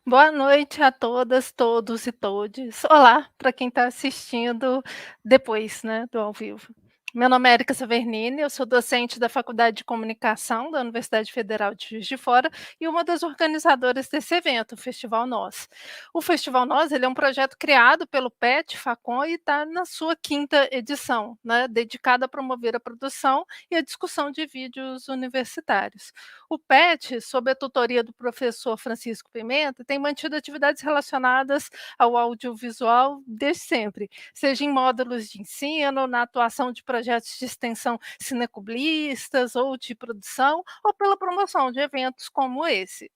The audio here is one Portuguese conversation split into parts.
Boa noite a todas, todos e todes. Olá, para quem está assistindo depois, né, do ao vivo. Meu nome é Erika Savernini, eu sou docente da Faculdade de Comunicação da Universidade Federal de Juiz de Fora e uma das organizadoras desse evento, o Festival Nós. O Festival Nós, ele é um projeto criado pelo PET Facom e está na sua quinta edição, né, dedicada a promover a produção e a discussão de vídeos universitários. O PET, sob a tutoria do professor Francisco Pimenta, tem mantido atividades relacionadas ao audiovisual desde sempre, seja em módulos de ensino, na atuação de projetos de extensão cinecublistas ou de produção, ou pela promoção de eventos como esse.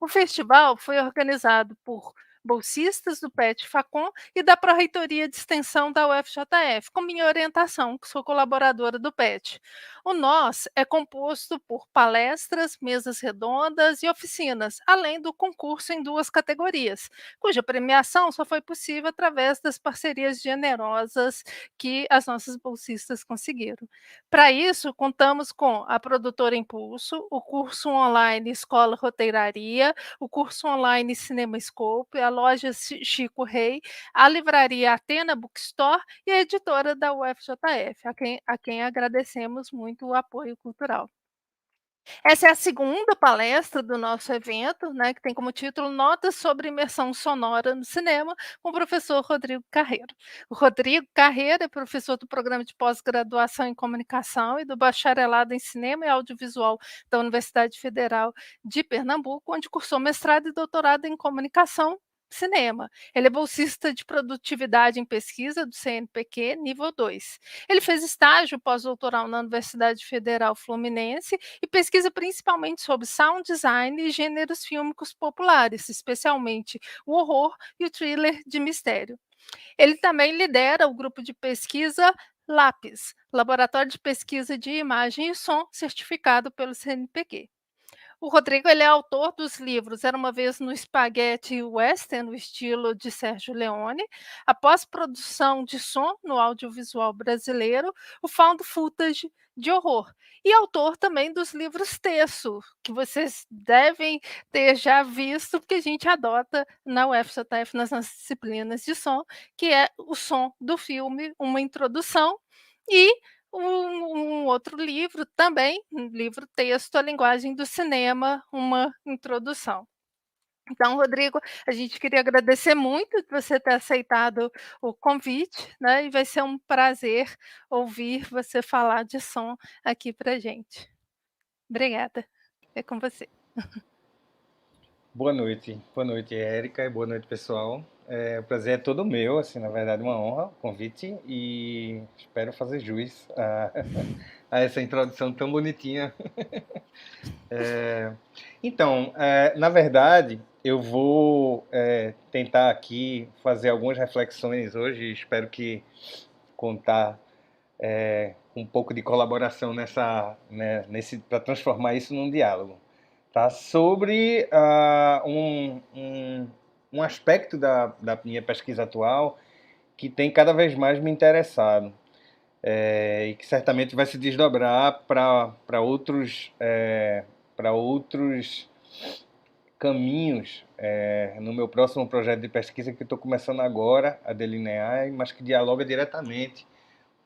O festival foi organizado por bolsistas do PET Facom e da Pró-Reitoria de Extensão da UFJF, com minha orientação, que sou colaboradora do PET. O NOS é composto por palestras, mesas redondas e oficinas, além do concurso em duas categorias, cuja premiação só foi possível através das parcerias generosas que as nossas bolsistas conseguiram. Para isso, contamos com a produtora Impulso, o curso online Escola Roteiraria, o curso online CinemaScope, a loja Chico Rei, a livraria Atena Bookstore e a editora da UFJF, a quem agradecemos muito o apoio cultural. Essa é a segunda palestra do nosso evento, né, que tem como título Notas sobre imersão sonora no cinema, com o professor Rodrigo Carreiro. O Rodrigo Carreiro é professor do programa de pós-graduação em comunicação e do bacharelado em cinema e audiovisual da Universidade Federal de Pernambuco, onde cursou mestrado e doutorado em comunicação cinema. Ele é bolsista de produtividade em pesquisa do CNPq nível 2. Ele fez estágio pós-doutoral na Universidade Federal Fluminense e pesquisa principalmente sobre sound design e gêneros fílmicos populares, especialmente o horror e o thriller de mistério. Ele também lidera o grupo de pesquisa LAPIS, Laboratório de Pesquisa de Imagem e Som, certificado pelo CNPq. O Rodrigo, ele é autor dos livros Era uma vez no Spaghetti Western, no estilo de Sérgio Leone, a pós-produção de som no audiovisual brasileiro, o found footage de horror. E autor também dos livros Texto, que vocês devem ter já visto, porque a gente adota na UFJF nas nossas disciplinas de som, que é o som do filme, uma introdução, e um outro livro também, um livro-texto, A Linguagem do Cinema, uma introdução. Então, Rodrigo, a gente queria agradecer muito de você ter aceitado o convite, né, e vai ser um prazer ouvir você falar de som aqui pra gente. Obrigada, é com você. Boa noite, Érica, e boa noite, pessoal. O prazer é todo meu, assim, na verdade, uma honra o convite e espero fazer jus a essa introdução tão bonitinha. Então, na verdade, eu vou tentar aqui fazer algumas reflexões hoje, espero que contar com um pouco de colaboração nesse para transformar isso num diálogo, tá? Sobre um aspecto da minha pesquisa atual que tem cada vez mais me interessado, e que certamente vai se desdobrar para outros caminhos no meu próximo projeto de pesquisa que estou começando agora a delinear, mas que dialoga diretamente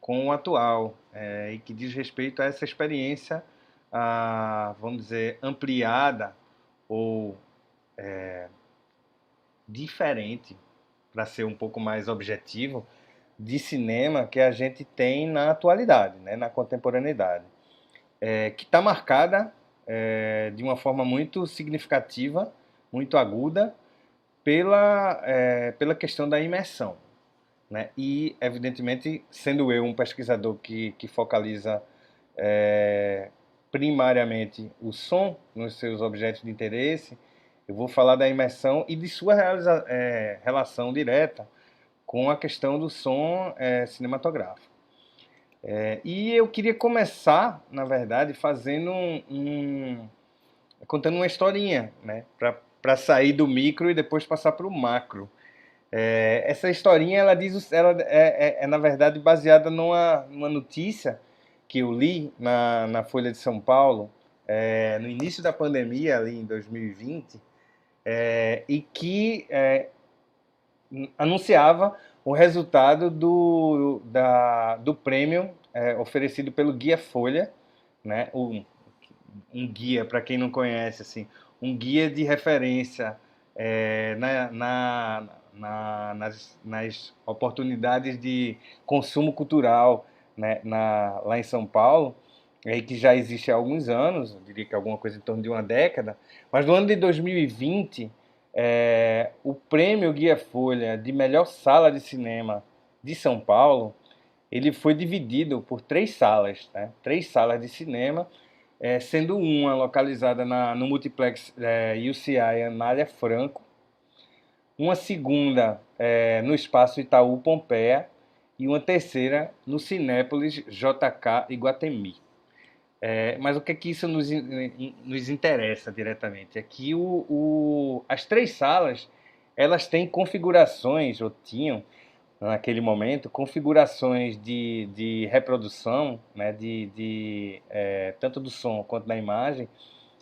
com o atual, e que diz respeito a essa experiência, vamos dizer, ampliada ou diferente, para ser um pouco mais objetivo, de cinema que a gente tem na atualidade, né, na contemporaneidade, que está marcada de uma forma muito significativa, muito aguda, pela questão da imersão. Né? E, evidentemente, sendo eu um pesquisador que focaliza primariamente o som nos seus objetos de interesse, eu vou falar da imersão e de sua relação direta com a questão do som cinematográfico. E eu queria começar, na verdade, contando uma historinha, né? Para sair do micro e depois passar para o macro. Essa historinha, ela na verdade baseada numa notícia que eu li na Folha de São Paulo, no início da pandemia, ali em 2020, e que anunciava o resultado do prêmio oferecido pelo Guia Folha, né? Um guia, para quem não conhece, assim, um guia de referência nas oportunidades de consumo cultural, né, lá em São Paulo, que já existe há alguns anos, eu diria que alguma coisa em torno de uma década, mas no ano de 2020, o prêmio Guia Folha de melhor sala de cinema de São Paulo, ele foi dividido por três salas, né? Três salas de cinema, sendo uma localizada no Multiplex UCI Anália Franco, uma segunda no Espaço Itaú Pompeia e uma terceira no Cinépolis JK Iguatemi. Mas o que é que isso nos interessa diretamente? É que as três salas, elas têm configurações, ou tinham, naquele momento, configurações de reprodução, né, tanto do som quanto da imagem,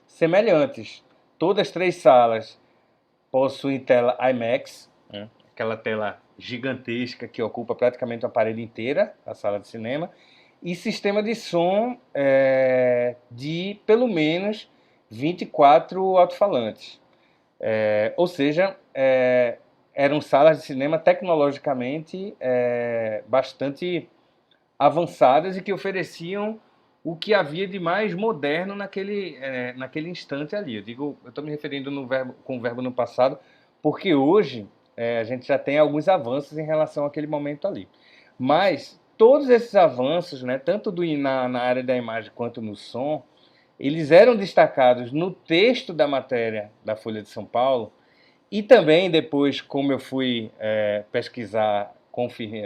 semelhantes. Todas as três salas possuem tela IMAX, né, aquela tela gigantesca que ocupa praticamente a parede inteira, a sala de cinema, e sistema de som de pelo menos 24 alto-falantes. Ou seja, eram salas de cinema tecnologicamente bastante avançadas e que ofereciam o que havia de mais moderno naquele instante ali. Eu estou me referindo com o verbo no passado, porque hoje a gente já tem alguns avanços em relação àquele momento ali. Mas todos esses avanços, né, tanto na área da imagem quanto no som, eles eram destacados no texto da matéria da Folha de São Paulo, e também depois, como eu fui pesquisar,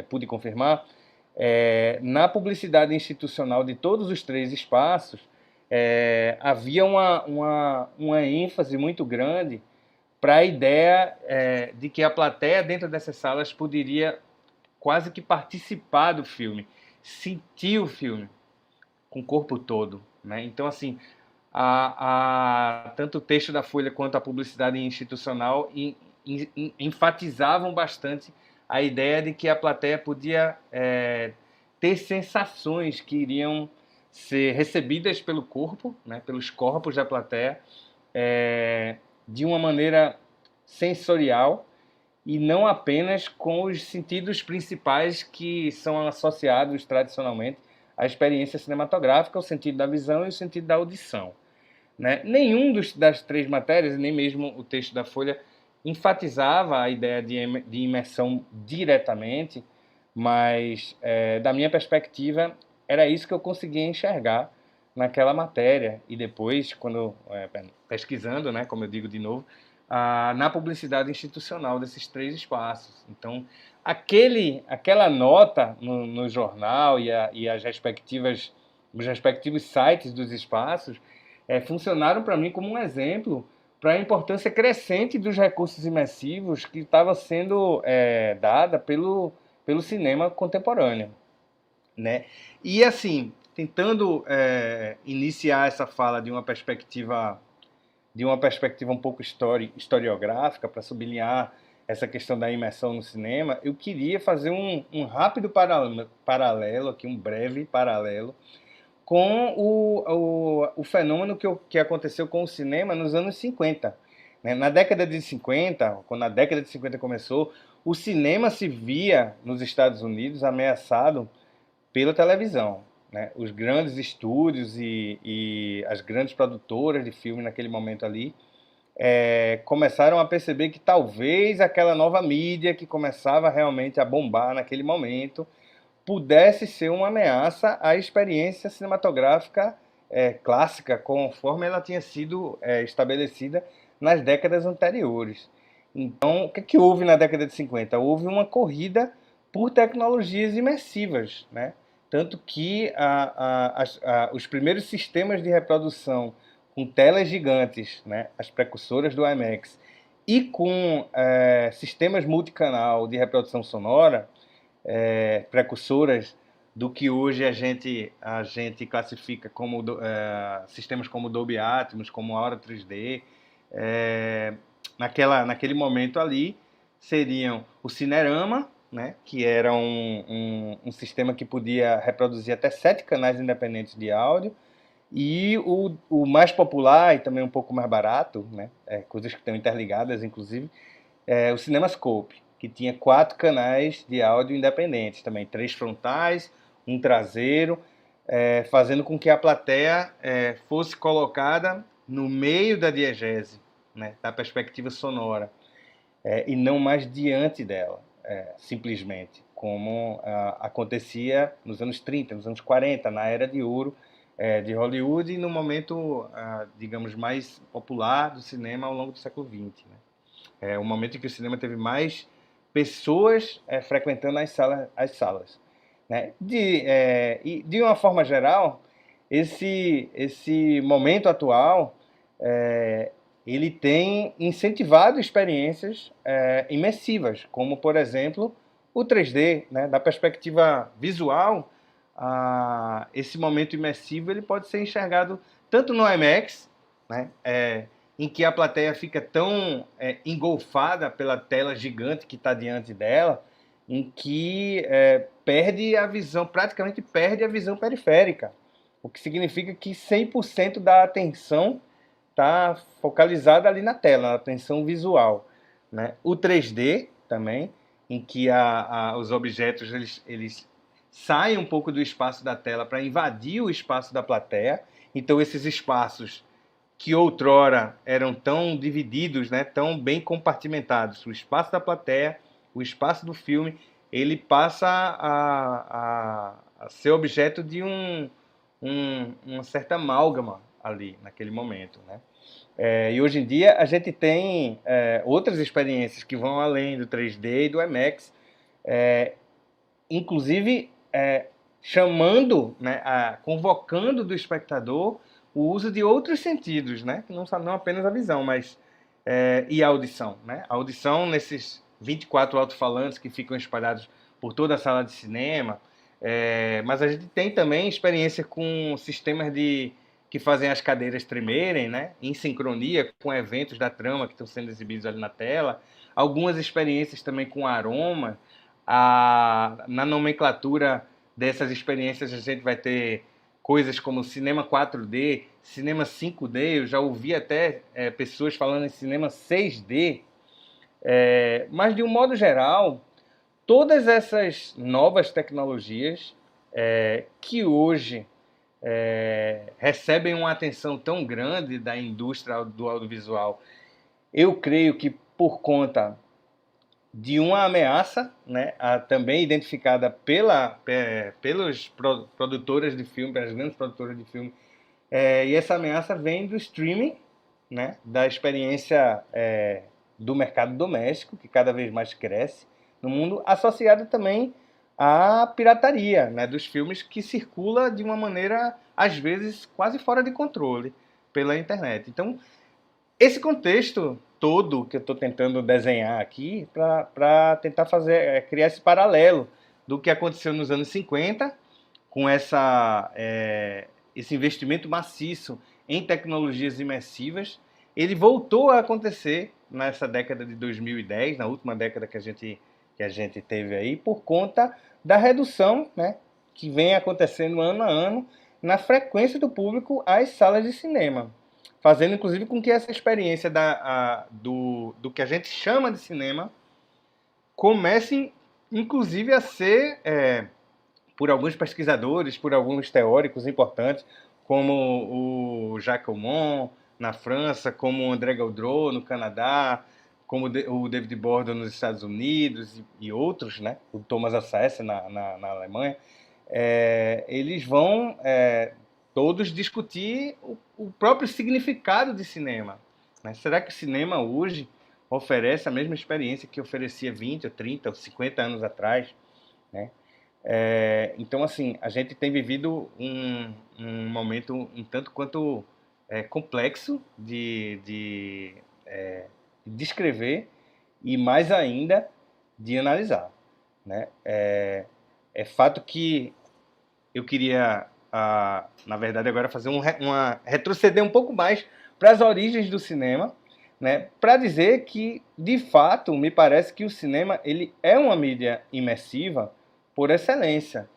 pude confirmar, na publicidade institucional de todos os três espaços, havia uma ênfase muito grande para a ideia de que a plateia dentro dessas salas poderia quase que participar do filme, sentir o filme com o corpo todo, né? Então, assim, tanto o texto da Folha quanto a publicidade institucional enfatizavam bastante a ideia de que a plateia podia ter sensações que iriam ser recebidas pelo corpo, né, pelos corpos da plateia, de uma maneira sensorial e não apenas com os sentidos principais que são associados tradicionalmente à experiência cinematográfica, o sentido da visão e o sentido da audição. Né? Nenhum das três matérias, nem mesmo o texto da Folha, enfatizava a ideia de imersão diretamente, mas, da minha perspectiva, era isso que eu conseguia enxergar naquela matéria. E depois, quando pesquisando, né, como eu digo de novo, na publicidade institucional desses três espaços. Então, aquela nota no jornal e os respectivos sites dos espaços funcionaram para mim como um exemplo para a importância crescente dos recursos imersivos que estava sendo dada pelo cinema contemporâneo, né? E assim, tentando iniciar essa fala de uma perspectiva um pouco historiográfica, para sublinhar essa questão da imersão no cinema, eu queria fazer um rápido paralelo, aqui, um breve paralelo, com o fenômeno que aconteceu com o cinema nos anos 50. Né? Na década de 50, quando a década de 50 começou, o cinema se via nos Estados Unidos ameaçado pela televisão. Né? Os grandes estúdios e as grandes produtoras de filme naquele momento ali começaram a perceber que talvez aquela nova mídia que começava realmente a bombar naquele momento pudesse ser uma ameaça à experiência cinematográfica clássica, conforme ela tinha sido estabelecida nas décadas anteriores. Então, o que houve na década de 50? Houve uma corrida por tecnologias imersivas, né? Tanto que os primeiros sistemas de reprodução com telas gigantes, né, as precursoras do IMAX, e com sistemas multicanal de reprodução sonora, precursoras do que hoje a gente classifica como sistemas como Dolby Atmos, como Aura 3D, naquele momento ali, seriam o Cinerama, né, que era um sistema que podia reproduzir até 7 canais independentes de áudio, e o mais popular e também um pouco mais barato, né, coisas que estão interligadas, inclusive, o CinemaScope, que tinha 4 canais de áudio independentes também, 3 frontais, um traseiro, fazendo com que a plateia fosse colocada no meio da diegese, né, da perspectiva sonora, e não mais diante dela, simplesmente, como acontecia nos anos 30, nos anos 40, na era de ouro de Hollywood e no momento, digamos, mais popular do cinema ao longo do século XX. Né? O momento em que o cinema teve mais pessoas frequentando as salas. Né? E de uma forma geral, esse momento atual ele tem incentivado experiências imersivas, como, por exemplo, o 3D. Né? Da perspectiva visual, esse momento imersivo ele pode ser enxergado tanto no IMAX, né? Em que a plateia fica tão engolfada pela tela gigante que está diante dela, em que perde a visão, praticamente perde a visão periférica, o que significa que 100% da atenção está focalizada ali na tela, na atenção visual. Né? O 3D também, em que os objetos eles saem um pouco do espaço da tela para invadir o espaço da plateia, então esses espaços que outrora eram tão divididos, né, tão bem compartimentados, o espaço da plateia, o espaço do filme, ele passa a ser objeto de uma certa amálgama ali, naquele momento. Né? E hoje em dia a gente tem outras experiências que vão além do 3D e do IMAX, inclusive chamando, né, convocando do espectador o uso de outros sentidos, né? Não apenas a visão, mas e a audição. Né? A audição nesses 24 alto-falantes que ficam espalhados por toda a sala de cinema, mas a gente tem também experiência com sistemas que fazem as cadeiras tremerem, né? Em sincronia com eventos da trama que estão sendo exibidos ali na tela. Algumas experiências também com aroma. Na nomenclatura dessas experiências a gente vai ter coisas como cinema 4D, cinema 5D, eu já ouvi até pessoas falando em cinema 6D, mas de um modo geral, todas essas novas tecnologias que hoje recebem uma atenção tão grande da indústria do audiovisual, eu creio que por conta de uma ameaça, né, também identificada pelos produtoras de filme, pelas grandes produtoras de filme, e essa ameaça vem do streaming, né, da experiência do mercado doméstico, que cada vez mais cresce no mundo, associada também à pirataria, né, dos filmes que circula de uma maneira, às vezes, quase fora de controle pela internet. Então, esse contexto todo que eu estou tentando desenhar aqui para tentar criar esse paralelo do que aconteceu nos anos 50 com esse investimento maciço em tecnologias imersivas, ele voltou a acontecer nessa década de 2010, na última década que a gente teve aí, por conta da redução, né, que vem acontecendo ano a ano na frequência do público às salas de cinema, fazendo inclusive com que essa experiência do que a gente chama de cinema comece inclusive a ser, por alguns pesquisadores, por alguns teóricos importantes, como o Jacques Aumont na França, como o André Gaudreau no Canadá, como o David Bordon nos Estados Unidos e outros, né? O Thomas Assaesser na Alemanha, eles vão todos discutir o próprio significado de cinema. Né? Será que o cinema hoje oferece a mesma experiência que oferecia 20, ou 30, ou 50 anos atrás? Né? Então, assim, a gente tem vivido um momento um tanto quanto complexo de descrever e, mais ainda, de analisar. Né? É fato que eu queria, na verdade, agora fazer retroceder um pouco mais para as origens do cinema, né, para dizer que, de fato, me parece que o cinema ele é uma mídia imersiva por excelência,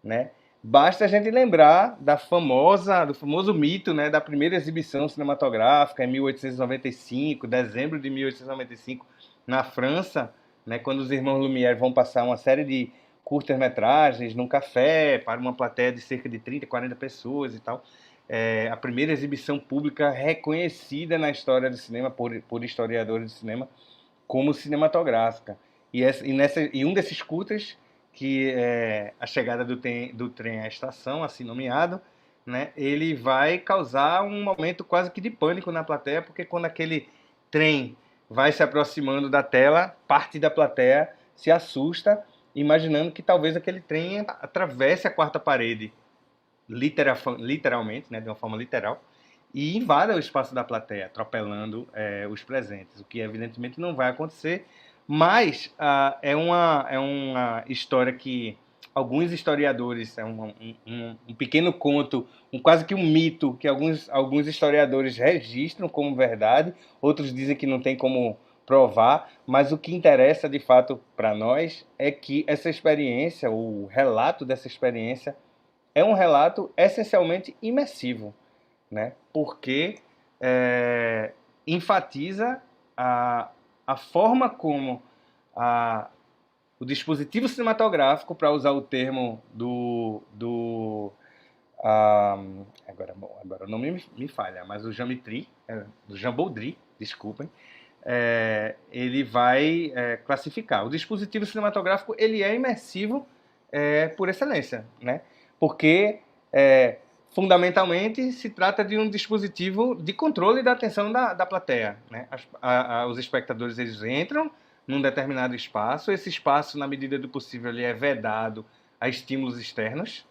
né? Basta a gente lembrar do famoso mito, né, da primeira exibição cinematográfica em 1895, dezembro de 1895, na França, né, quando os irmãos Lumière vão passar uma série de curtas-metragens num café para uma plateia de cerca de 30, 40 pessoas e tal. A primeira exibição pública reconhecida na história do cinema por historiadores do cinema como cinematográfica. E um desses curtas, que é a chegada do trem à estação, assim nomeado, né, ele vai causar um momento quase que de pânico na plateia, porque quando aquele trem vai se aproximando da tela, parte da plateia se assusta, imaginando que talvez aquele trem atravesse a quarta parede, literalmente, né, de uma forma literal, e invada o espaço da plateia, atropelando os presentes, o que evidentemente não vai acontecer, mas é uma história que alguns historiadores, um pequeno conto, quase que um mito, que alguns historiadores registram como verdade, outros dizem que não tem como provar, mas o que interessa de fato para nós é que essa experiência, o relato dessa experiência, é um relato essencialmente imersivo, né? Porque enfatiza a forma como o dispositivo cinematográfico, para usar o termo agora o nome me falha, mas o Jean Baudry, desculpem, ele vai classificar. O dispositivo cinematográfico ele é imersivo por excelência, né? Porque fundamentalmente se trata de um dispositivo de controle da atenção da plateia, né? Os espectadores eles entram num determinado espaço, esse espaço, na medida do possível, ele é vedado a estímulos externos,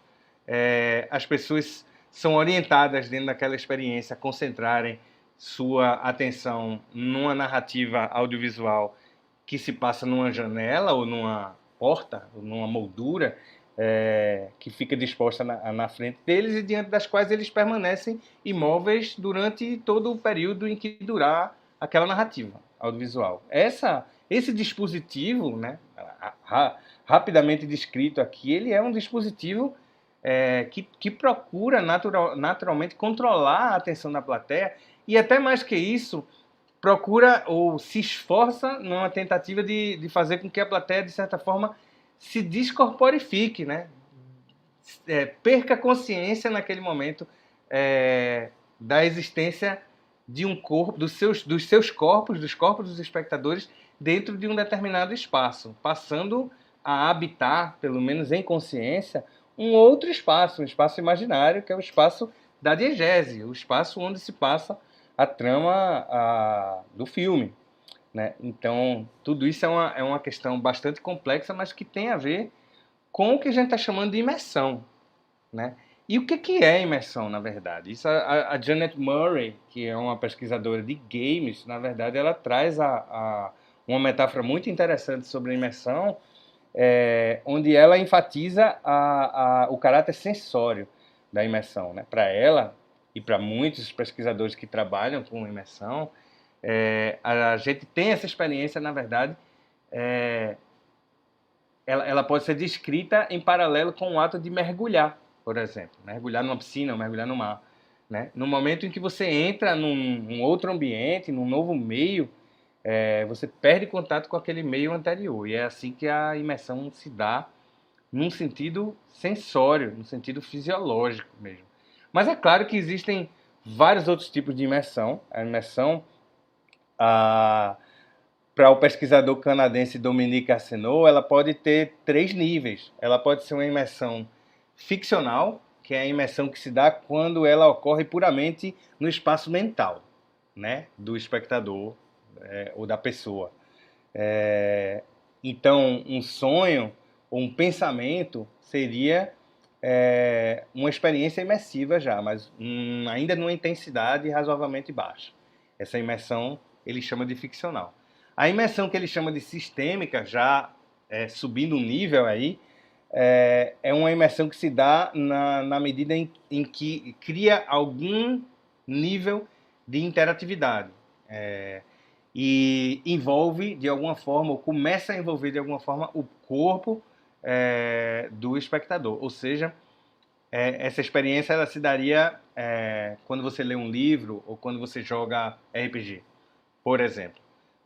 as pessoas são orientadas dentro daquela experiência a concentrarem sua atenção numa narrativa audiovisual que se passa numa janela ou numa porta, ou numa moldura que fica disposta na frente deles e diante das quais eles permanecem imóveis durante todo o período em que durar aquela narrativa audiovisual. Esse dispositivo, né, rapidamente descrito aqui, ele é um dispositivo que procura naturalmente controlar a atenção da plateia e até mais que isso, procura ou se esforça numa tentativa de fazer com que a plateia, de certa forma, se descorporifique, né? Perca consciência naquele momento da existência de um corpo, dos seus corpos, dos corpos dos espectadores, dentro de um determinado espaço, passando a habitar, pelo menos em consciência, um outro espaço, um espaço imaginário, que é o espaço da diegese, o espaço onde se passa a trama do filme, né? Então, tudo isso é uma questão bastante complexa, mas que tem a ver com o que a gente está chamando de imersão, né? E o que é imersão, na verdade? Isso, a Janet Murray, que é uma pesquisadora de games, na verdade, ela traz uma metáfora muito interessante sobre a imersão, onde ela enfatiza o caráter sensório da imersão, né? Para ela e para muitos pesquisadores que trabalham com imersão, a gente tem essa experiência, na verdade, ela pode ser descrita em paralelo com o ato de mergulhar, por exemplo. Mergulhar numa piscina, ou mergulhar no mar, né? No momento em que você entra num outro ambiente, num novo meio, você perde contato com aquele meio anterior. E é assim que a imersão se dá num sentido sensório, no sentido fisiológico mesmo. Mas é claro que existem vários outros tipos de imersão. A imersão, para o pesquisador canadense Dominique Arsenault, ela pode ter 3 níveis. Ela pode ser uma imersão ficcional, que é a imersão que se dá quando ela ocorre puramente no espaço mental, né, do espectador ou da pessoa. Então, um sonho ou um pensamento seria uma experiência imersiva já, mas ainda numa intensidade razoavelmente baixa. Essa imersão ele chama de ficcional. A imersão que ele chama de sistêmica, já subindo um nível aí, é uma imersão que se dá na medida em que cria algum nível de interatividade. e envolve de alguma forma, ou começa a envolver de alguma forma, o corpo do espectador. Ou seja, essa experiência ela se daria quando você lê um livro ou quando você joga RPG, por exemplo.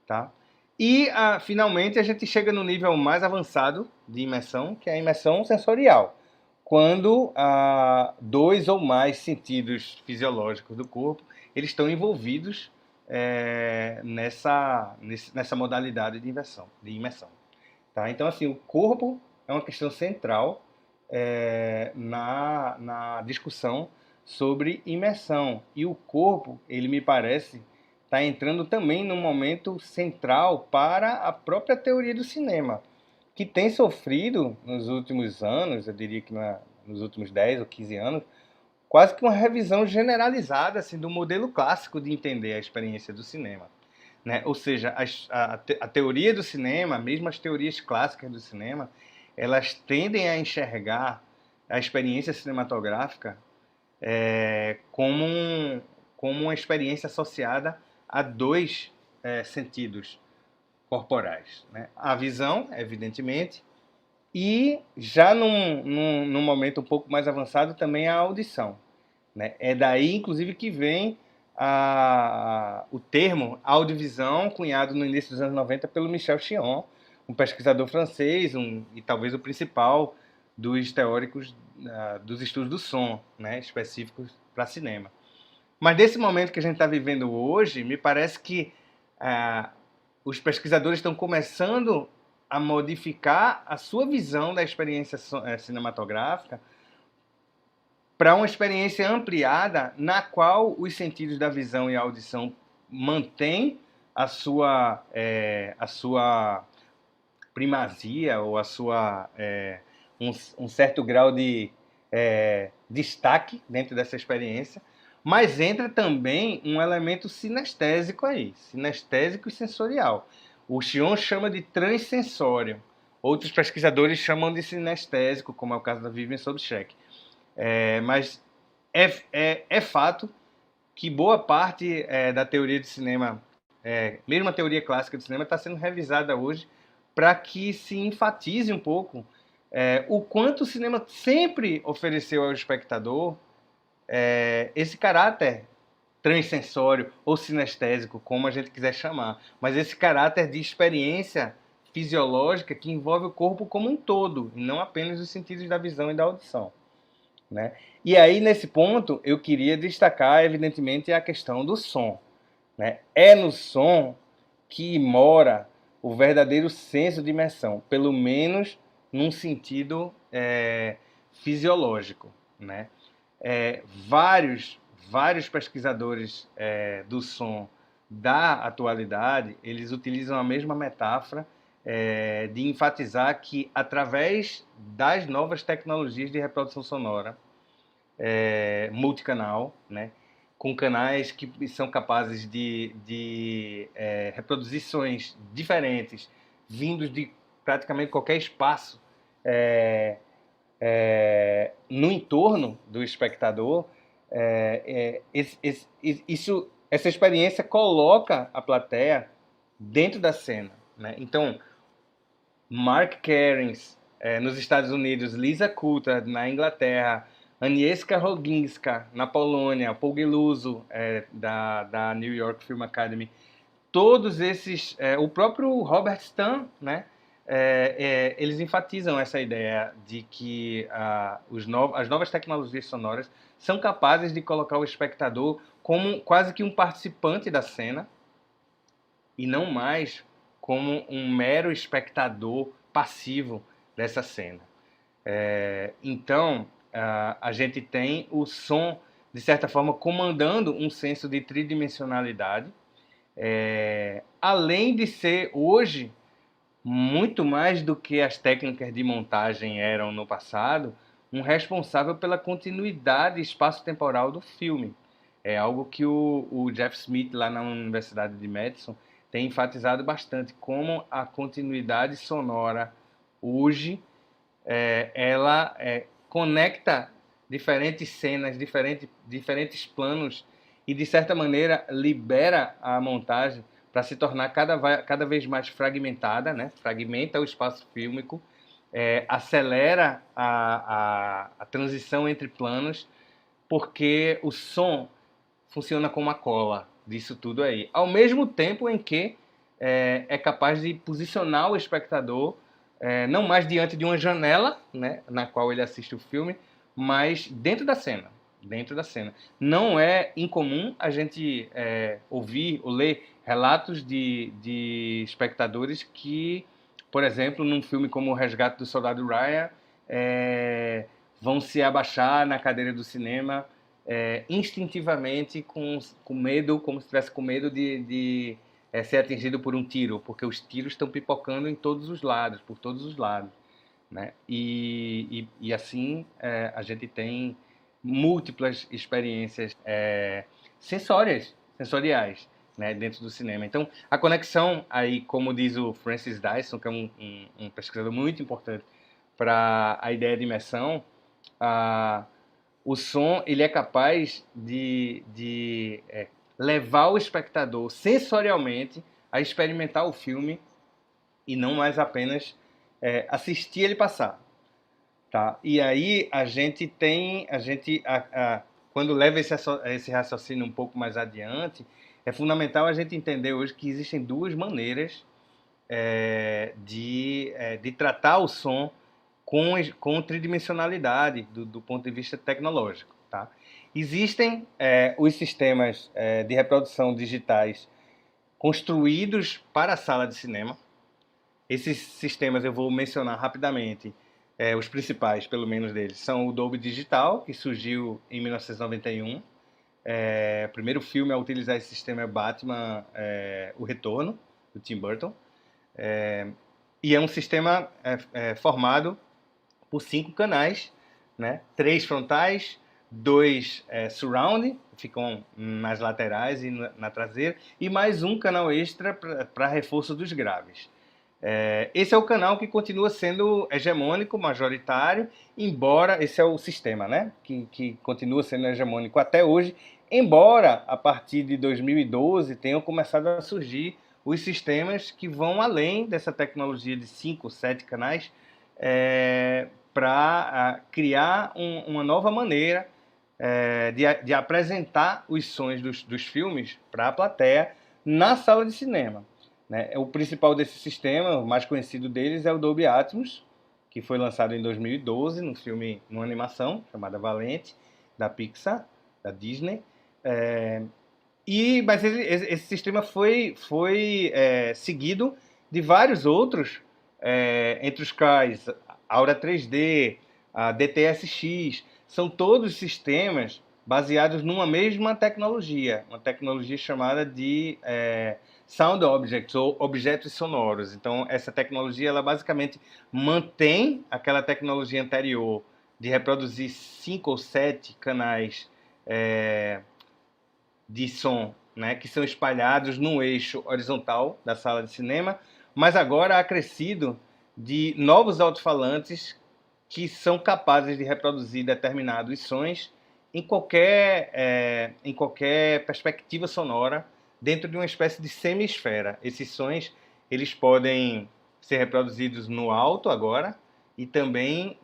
Tá? E, finalmente, a gente chega no nível mais avançado de imersão, que é a imersão sensorial. Quando dois ou mais sentidos fisiológicos do corpo eles estão envolvidos nessa modalidade de imersão. Tá? Então, assim, o corpo é uma questão central na discussão sobre imersão. E o corpo, ele me parece, está entrando também num momento central para a própria teoria do cinema, que tem sofrido nos últimos anos, eu diria que nos últimos 10 ou 15 anos, quase que uma revisão generalizada assim, do modelo clássico de entender a experiência do cinema. Né? Ou seja, a teoria do cinema, mesmo as teorias clássicas do cinema, elas tendem a enxergar a experiência cinematográfica como uma experiência associada a dois sentidos corporais. Né? A visão, evidentemente, e já num momento um pouco mais avançado também a audição. Né? É daí, inclusive, que vem o termo audiovisão, cunhado no início dos anos 90 pelo Michel Chion, um pesquisador francês e talvez o principal dos teóricos dos estudos do som, né, específicos para cinema. Mas nesse momento que a gente está vivendo hoje, me parece que os pesquisadores estão começando a modificar a sua visão da experiência cinematográfica para uma experiência ampliada na qual os sentidos da visão e a audição mantêm a sua primazia ou um certo grau de destaque dentro dessa experiência, mas entra também um elemento sinestésico aí, sinestésico e sensorial. O Chion chama de transsensório. Outros pesquisadores chamam de sinestésico, como é o caso da Vivian Sobchak. Mas é fato que boa parte da teoria de cinema, mesmo a teoria clássica do cinema, está sendo revisada hoje para que se enfatize um pouco o quanto o cinema sempre ofereceu ao espectador esse caráter transsensório ou sinestésico, como a gente quiser chamar, mas esse caráter de experiência fisiológica que envolve o corpo como um todo, e não apenas os sentidos da visão e da audição. Né? E aí, nesse ponto, eu queria destacar, evidentemente, a questão do som. Né? É no som que mora o verdadeiro senso de imersão, pelo menos num sentido fisiológico. Né? Vários pesquisadores do som da atualidade, eles utilizam a mesma metáfora de enfatizar que, através das novas tecnologias de reprodução sonora multicanal, né, com canais que são capazes de reproduzir sons diferentes, vindos de praticamente qualquer espaço no entorno do espectador, essa experiência coloca a plateia dentro da cena. Né? Então, Mark Kerins, nos Estados Unidos, Lisa Coulter, na Inglaterra, Agnieszka Roginska, na Polônia, Paul Geluso, da New York Film Academy, todos esses, o próprio Robert Stan, né, eles enfatizam essa ideia de que as novas tecnologias sonoras são capazes de colocar o espectador como quase que um participante da cena e não mais como um mero espectador passivo dessa cena. Então, a gente tem o som, de certa forma, comandando um senso de tridimensionalidade, além de ser, hoje, muito mais do que as técnicas de montagem eram no passado, um responsável pela continuidade espaço-temporal do filme. É algo que o Jeff Smith, lá na Universidade de Madison, tem enfatizado bastante, como a continuidade sonora hoje ela conecta diferentes cenas, diferentes planos e, de certa maneira, libera a montagem para se tornar cada vez mais fragmentada, né? Fragmenta o espaço fílmico, acelera a transição entre planos, porque o som funciona como uma cola disso tudo aí. Ao mesmo tempo em que é capaz de posicionar o espectador não mais diante de uma janela, né, na qual ele assiste o filme, mas dentro da cena. Dentro da cena. Não é incomum a gente ouvir ou ler relatos de espectadores que, por exemplo, num filme como O Resgate do Soldado Ryan, vão se abaixar na cadeira do cinema instintivamente com medo, como se estivesse com medo de ser atingido por um tiro, porque os tiros estão pipocando em todos os lados, por todos os lados, né? E assim a gente tem múltiplas experiências sensoriais, né, dentro do cinema. Então, a conexão aí, como diz o Francis Dyson, que é um pesquisador muito importante para a ideia de imersão, o som ele é capaz de levar o espectador sensorialmente a experimentar o filme e não mais apenas assistir ele passar. Tá? E aí quando leva esse raciocínio um pouco mais adiante, é fundamental a gente entender hoje que existem duas maneiras de tratar o som com tridimensionalidade do ponto de vista tecnológico. Tá? Existem os sistemas de reprodução digitais construídos para a sala de cinema. Esses sistemas eu vou mencionar rapidamente. Os principais, pelo menos deles, são o Dolby Digital, que surgiu em 1991. O primeiro filme a utilizar esse sistema é Batman, O Retorno, do Tim Burton. E é um sistema formado por 5 canais, né? 3 frontais, 2 surround, ficam nas laterais e na traseira, e mais um canal extra para reforço dos graves. Esse é o canal que continua sendo hegemônico, majoritário, embora esse é o sistema, né? que continua sendo hegemônico até hoje, embora a partir de 2012 tenham começado a surgir os sistemas que vão além dessa tecnologia de 5, 7 canais para criar uma nova maneira de apresentar os sons dos filmes para a plateia na sala de cinema. Né? O principal desse sistema, o mais conhecido deles, é o Dolby Atmos, que foi lançado em 2012 numa animação chamada Valente, da Pixar, da Disney. Mas esse sistema foi seguido de vários outros, entre os quais Aura 3D, a DTS:X, são todos sistemas baseados numa mesma tecnologia, uma tecnologia chamada de Sound Objects, ou objetos sonoros. Então, essa tecnologia, ela basicamente mantém aquela tecnologia anterior de reproduzir 5 ou 7 canais de som, né, que são espalhados no eixo horizontal da sala de cinema, mas agora acrescido de novos alto-falantes que são capazes de reproduzir determinados sons em qualquer perspectiva sonora dentro de uma espécie de semi-esfera. Esses sons eles podem ser reproduzidos no alto agora e também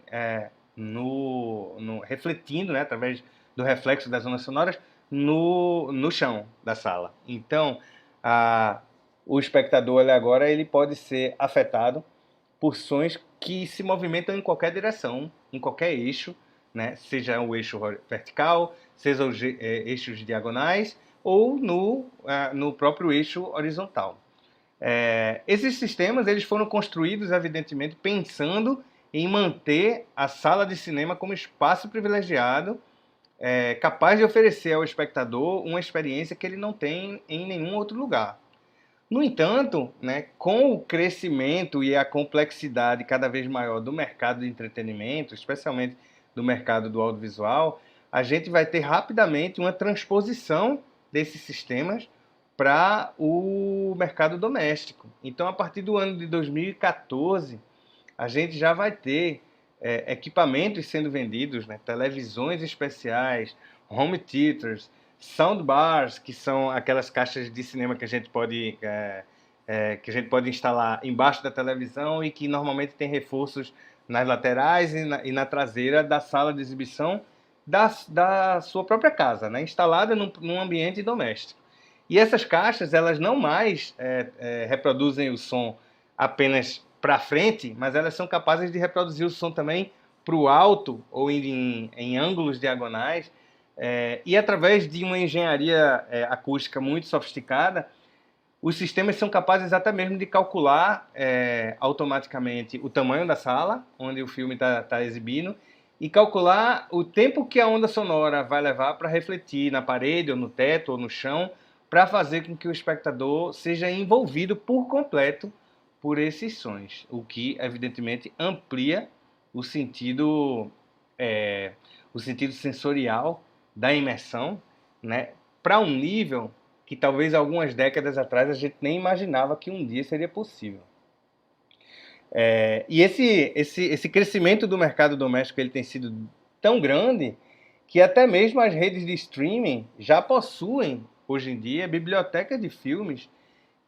refletindo, né, através do reflexo das ondas sonoras, no chão da sala. Então, o espectador agora ele pode ser afetado por sons que se movimentam em qualquer direção, em qualquer eixo, né? Seja o eixo vertical, seja os eixos diagonais ou no próprio eixo horizontal. Esses sistemas eles foram construídos, evidentemente, pensando em manter a sala de cinema como espaço privilegiado, capaz de oferecer ao espectador uma experiência que ele não tem em nenhum outro lugar. No entanto, né, com o crescimento e a complexidade cada vez maior do mercado de entretenimento, especialmente do mercado do audiovisual, a gente vai ter rapidamente uma transposição desses sistemas para o mercado doméstico. Então, a partir do ano de 2014, a gente já vai ter equipamentos sendo vendidos, né, televisões especiais, home theaters, soundbars, que são aquelas caixas de cinema que a gente pode instalar embaixo da televisão e que normalmente tem reforços nas laterais e na traseira da sala de exibição da sua própria casa, né? Instalada num ambiente doméstico. E essas caixas, elas não mais reproduzem o som apenas para frente, mas elas são capazes de reproduzir o som também para o alto ou em ângulos diagonais, e através de uma engenharia acústica muito sofisticada, os sistemas são capazes até mesmo de calcular automaticamente o tamanho da sala onde o filme está exibindo e calcular o tempo que a onda sonora vai levar para refletir na parede, ou no teto, ou no chão, para fazer com que o espectador seja envolvido por completo por esses sons, o que evidentemente amplia o sentido sensorial da imersão, né, para um nível que talvez algumas décadas atrás a gente nem imaginava que um dia seria possível. E esse crescimento do mercado doméstico ele tem sido tão grande que até mesmo as redes de streaming já possuem, hoje em dia, bibliotecas de filmes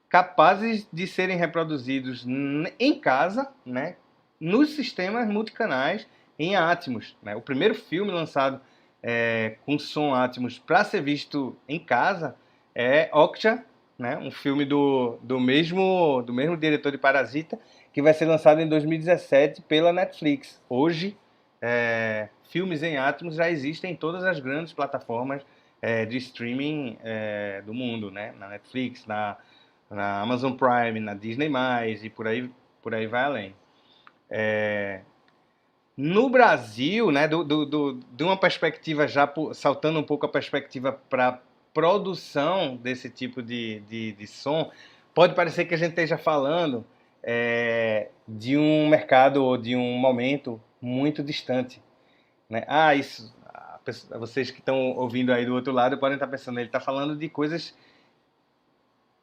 capazes de serem reproduzidos em casa, né, nos sistemas multicanais em Atmos, né? O primeiro filme lançado com som Atmos para ser visto em casa é Okja, né? Um filme do mesmo diretor de Parasita, que vai ser lançado em 2017 pela Netflix. Hoje, filmes em Atmos já existem em todas as grandes plataformas de streaming do mundo, né? Na Netflix, na Amazon Prime, na Disney+, e por aí vai além. No Brasil, né, de uma perspectiva já saltando um pouco a perspectiva para produção desse tipo de som, pode parecer que a gente esteja falando de um mercado ou de um momento muito distante, né? Vocês que estão ouvindo aí do outro lado podem estar pensando, ele está falando de coisas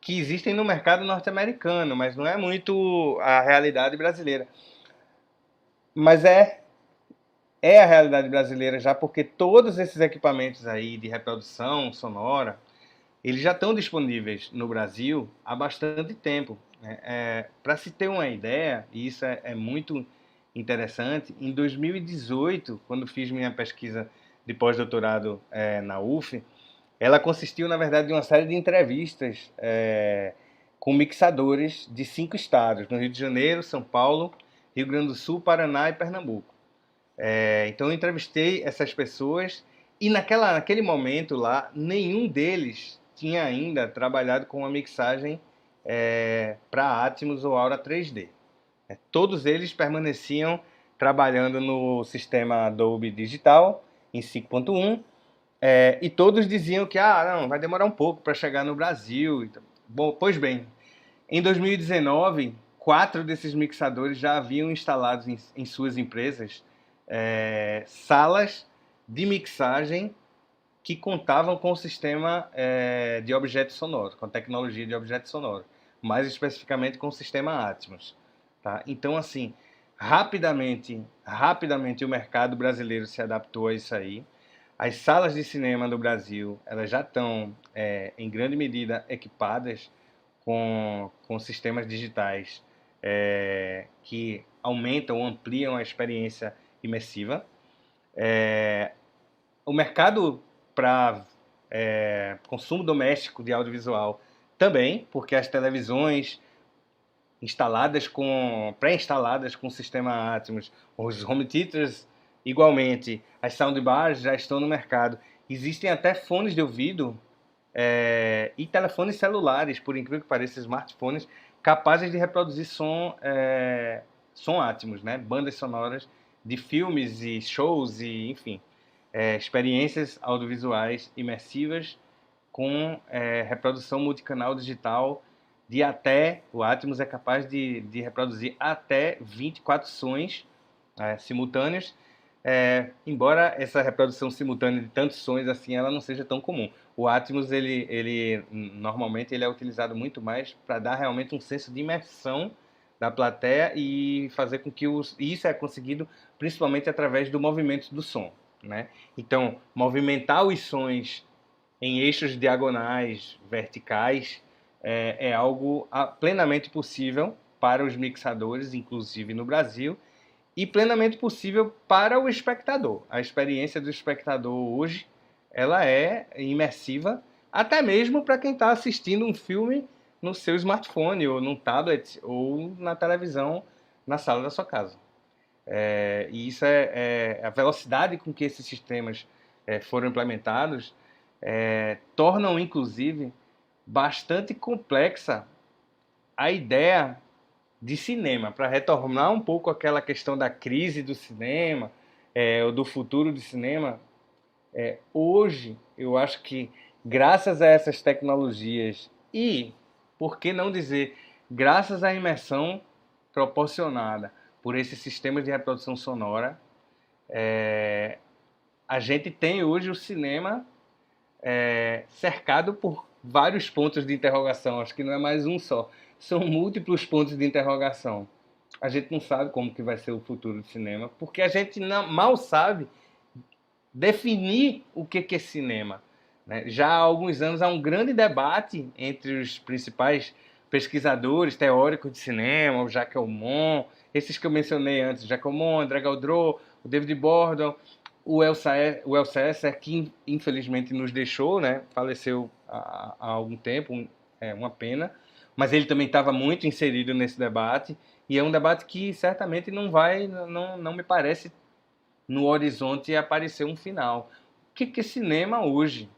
que existem no mercado norte-americano, mas não é muito a realidade brasileira. Mas é a realidade brasileira já, porque todos esses equipamentos aí de reprodução sonora, eles já estão disponíveis no Brasil há bastante tempo, né? Para se ter uma ideia, e isso é muito interessante, em 2018, quando fiz minha pesquisa de pós-doutorado na UF, ela consistiu, na verdade, de uma série de entrevistas com mixadores de 5 estados, no Rio de Janeiro, São Paulo, Rio Grande do Sul, Paraná e Pernambuco. Então eu entrevistei essas pessoas e naquele momento lá, nenhum deles tinha ainda trabalhado com uma mixagem para Atmos ou Aura 3D. Todos eles permaneciam trabalhando no sistema Dolby Digital em 5.1, e todos diziam que não, vai demorar um pouco para chegar no Brasil. Bom, pois bem, em 2019, 4 desses mixadores já haviam instalados em suas empresas salas de mixagem que contavam com o sistema de objeto sonoro, com tecnologia de objeto sonoro, mais especificamente com o sistema Atmos. Tá? Então, assim, rapidamente o mercado brasileiro se adaptou a isso aí. As salas de cinema do Brasil, elas já estão, em grande medida, equipadas com sistemas digitais que aumentam ou ampliam a experiência imersiva. O mercado para consumo doméstico de audiovisual também, porque as televisões pré-instaladas com o sistema Atmos, os home theaters igualmente, as soundbars já estão no mercado. Existem até fones de ouvido e telefones celulares, por incrível que pareça, smartphones, capazes de reproduzir som Atmos, né? Bandas sonoras de filmes e shows e, enfim, experiências audiovisuais imersivas com reprodução multicanal digital o Atmos é capaz de reproduzir até 24 sons simultâneos, embora essa reprodução simultânea de tantos sons assim ela não seja tão comum. O Atmos normalmente ele é utilizado muito mais para dar realmente um senso de imersão da plateia e fazer com que isso é conseguido principalmente através do movimento do som, né? Então, movimentar os sons em eixos diagonais, verticais, é algo plenamente possível para os mixadores, inclusive no Brasil, e plenamente possível para o espectador. A experiência do espectador hoje, ela é imersiva, até mesmo para quem está assistindo um filme no seu smartphone, ou num tablet, ou na televisão, na sala da sua casa. E isso a velocidade com que esses sistemas foram implementados tornam, inclusive, bastante complexa a ideia de cinema, para retornar um pouco aquela questão da crise do cinema, ou do futuro do cinema. Hoje, eu acho que, graças a essas tecnologias e, por que não dizer, graças à imersão proporcionada por esses sistemas de reprodução sonora, a gente tem hoje o cinema cercado por vários pontos de interrogação. Acho que não é mais um só, são múltiplos pontos de interrogação. A gente não sabe como que vai ser o futuro do cinema, porque a gente mal sabe definir o que é cinema. Já há alguns anos há um grande debate entre os principais pesquisadores teóricos de cinema, o Jacques Aumont, esses que eu mencionei antes, Jacques Aumont, André Gaudreau, o David Bordon, o Elsesser, que infelizmente nos deixou, faleceu há algum tempo, uma pena, mas ele também estava muito inserido nesse debate, e é um debate que certamente não me parece no horizonte aparecer um final. O que é cinema hoje?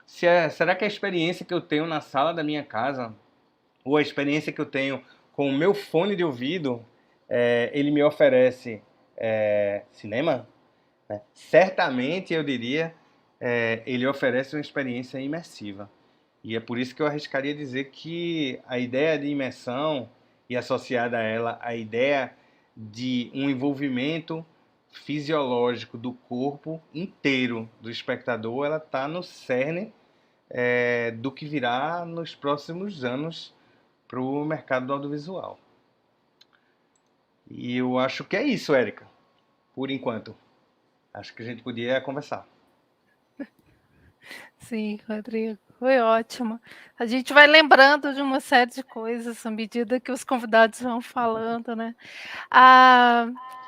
Será que a experiência que eu tenho na sala da minha casa, ou a experiência que eu tenho com o meu fone de ouvido, ele me oferece cinema? Certamente, eu diria, ele oferece uma experiência imersiva. E é por isso que eu arriscaria dizer que a ideia de imersão e associada a ela a ideia de um envolvimento fisiológico do corpo inteiro do espectador, ela está no cerne do que virá nos próximos anos para o mercado do audiovisual. E eu acho que é isso, Érica, por enquanto. Acho que a gente podia conversar. Sim, Rodrigo, foi ótimo. A gente vai lembrando de uma série de coisas à medida que os convidados vão falando, né?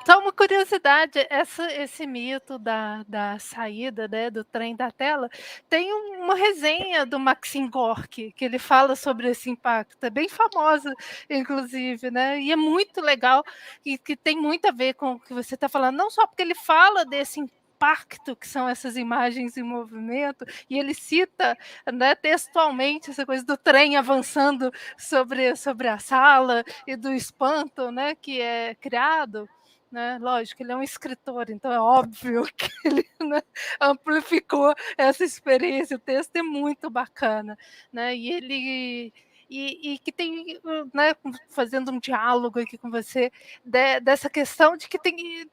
Só uma curiosidade, esse mito da saída, né, do trem da tela, tem uma resenha do Maxim Gorky, que ele fala sobre esse impacto, é bem famosa, inclusive, né? E é muito legal, e que tem muito a ver com o que você está falando, não só porque ele fala desse impacto que são essas imagens em movimento, e ele cita, né, textualmente essa coisa do trem avançando sobre a sala e do espanto, né, que é criado, né? Lógico, ele é um escritor, então é óbvio que ele, né, amplificou essa experiência. O texto é muito bacana, né? E ele e que tem, né, fazendo um diálogo aqui com você, dessa questão de que tem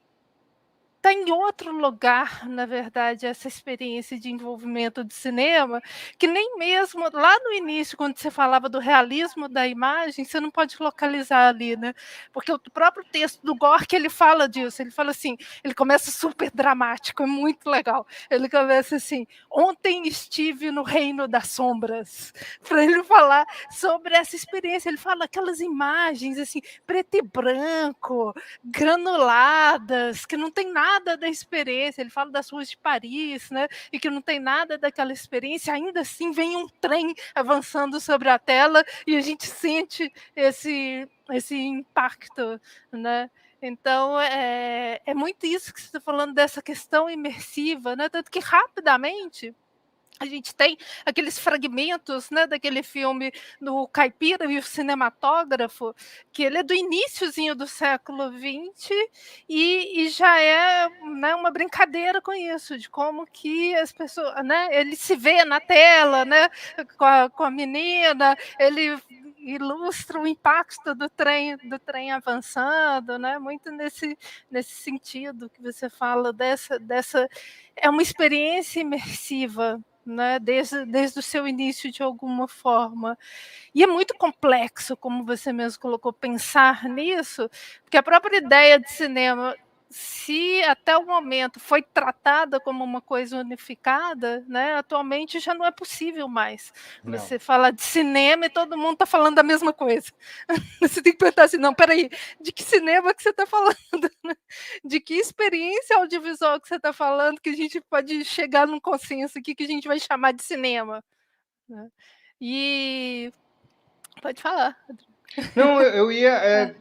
está em outro lugar, na verdade, essa experiência de envolvimento de cinema, que nem mesmo lá no início, quando você falava do realismo da imagem, você não pode localizar ali, né? Porque o próprio texto do Gorky, ele fala disso, ele fala assim, ele começa super dramático, é muito legal. Ele começa assim: ontem estive no reino das sombras, para ele falar sobre essa experiência. Ele fala aquelas imagens assim, preto e branco, granuladas, que não tem nada da experiência. Ele fala das ruas de Paris, né? E que não tem nada daquela experiência. Ainda assim, vem um trem avançando sobre a tela e a gente sente esse impacto, né? Então, é muito isso que você está falando, dessa questão imersiva, né? Tanto que rapidamente a gente tem aqueles fragmentos, né, daquele filme do Caipira e o Cinematógrafo, que ele é do iniciozinho do século XX e já é, né, uma brincadeira com isso, de como que as pessoas, né, ele se vê na tela, né, com a menina, ele ilustra o impacto do trem avançando, né, muito nesse sentido que você fala dessa é uma experiência imersiva, né, desde o seu início de alguma forma. E é muito complexo, como você mesmo colocou, pensar nisso, porque a própria ideia de cinema se até o momento foi tratada como uma coisa unificada, né, atualmente já não é possível mais. Não. Você fala de cinema e todo mundo está falando da mesma coisa. Você tem que perguntar assim, não, peraí, de que cinema que você está falando? De que experiência audiovisual que você está falando que a gente pode chegar num consenso aqui que a gente vai chamar de cinema? Né? E pode falar. Não, eu ia.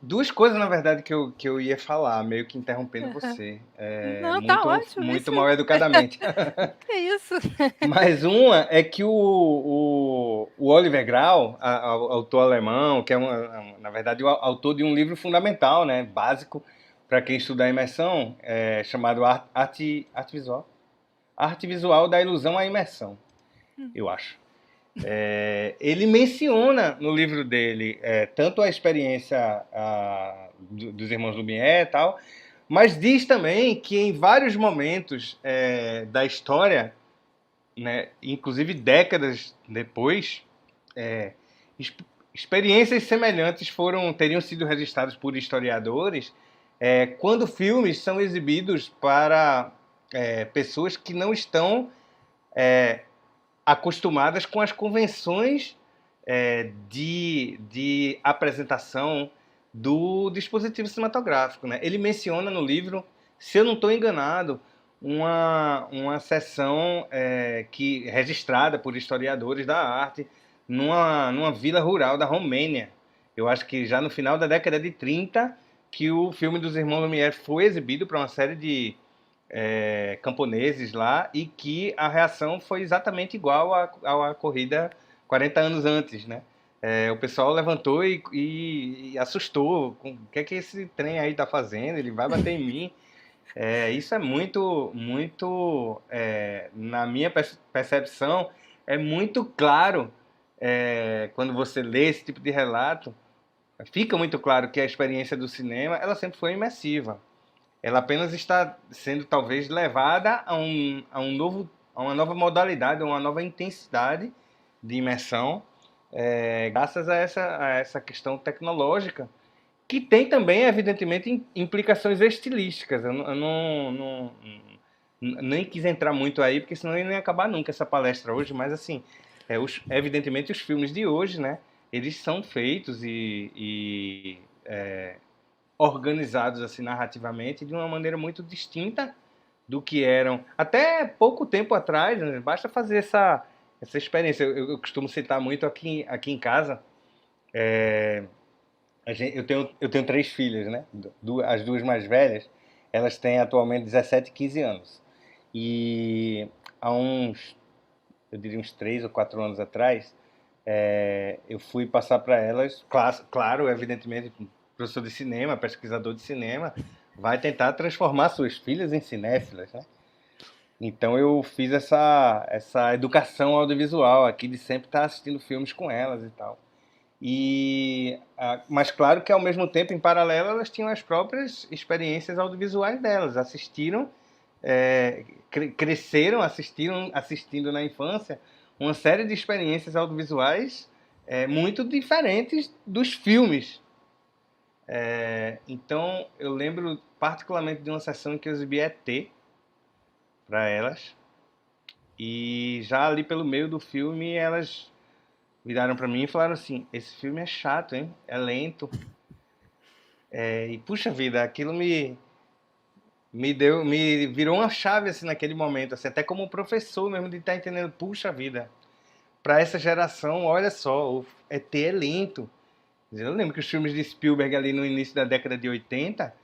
Duas coisas, na verdade, que eu ia falar, meio que interrompendo Uhum. você. Não, tá Muito, ótimo, muito isso. mal educadamente. Que isso? Mas uma é que o Oliver Grau, autor alemão, que é, na verdade, o autor de um livro fundamental, né, básico para quem estuda a imersão, chamado Arte Visual. Arte Visual da Ilusão à Imersão, eu acho. Ele menciona no livro dele tanto a experiência dos irmãos Lumière e tal, mas diz também que em vários momentos da história, né, inclusive décadas depois, é, experiências semelhantes teriam sido registradas por historiadores quando filmes são exibidos para pessoas que não estão acostumadas com as convenções de apresentação do dispositivo cinematográfico. Né? Ele menciona no livro, se eu não estou enganado, uma sessão registrada por historiadores da arte numa vila rural da Romênia. Eu acho que já no final da década de 30, que o filme dos Irmãos Lumière foi exibido para uma série de camponeses lá, e que a reação foi exatamente igual à corrida 40 anos antes, né? O pessoal levantou e assustou. O que é que esse trem aí tá fazendo? Ele vai bater em mim? Isso é muito, muito, na minha percepção, é muito claro quando você lê esse tipo de relato. Fica muito claro que a experiência do cinema ela sempre foi imersiva. Ela apenas está sendo talvez levada a uma nova modalidade, a uma nova intensidade de imersão, graças a essa questão tecnológica, que tem também, evidentemente, implicações estilísticas. Eu nem quis entrar muito aí, porque senão não ia acabar nunca essa palestra hoje, mas assim, evidentemente os filmes de hoje, né, eles são feitos e organizados assim narrativamente de uma maneira muito distinta do que eram até pouco tempo atrás. Né? Basta fazer essa experiência. Eu costumo citar muito aqui em casa. Eu tenho três filhas, né? As duas mais velhas, elas têm atualmente 17 e 15 anos. E há eu diria uns 3 ou 4 anos atrás, eu fui passar para elas, claro, evidentemente, professor de cinema, pesquisador de cinema, vai tentar transformar suas filhas em cinéfilas, né? Então eu fiz essa educação audiovisual aqui, de sempre estar assistindo filmes com elas e tal. Mas claro que ao mesmo tempo, em paralelo, elas tinham as próprias experiências audiovisuais delas, assistiram, cresceram assistindo na infância uma série de experiências audiovisuais muito diferentes dos filmes. Então eu lembro particularmente de uma sessão em que eu exibi ET para elas, e já ali pelo meio do filme elas viraram para mim e falaram assim: esse filme é chato, hein? É lento. E puxa vida, aquilo me virou uma chave assim naquele momento, assim, até como professor mesmo, de estar entendendo, puxa vida, para essa geração, olha só, o ET é lento. Eu lembro que os filmes de Spielberg ali no início da década de 80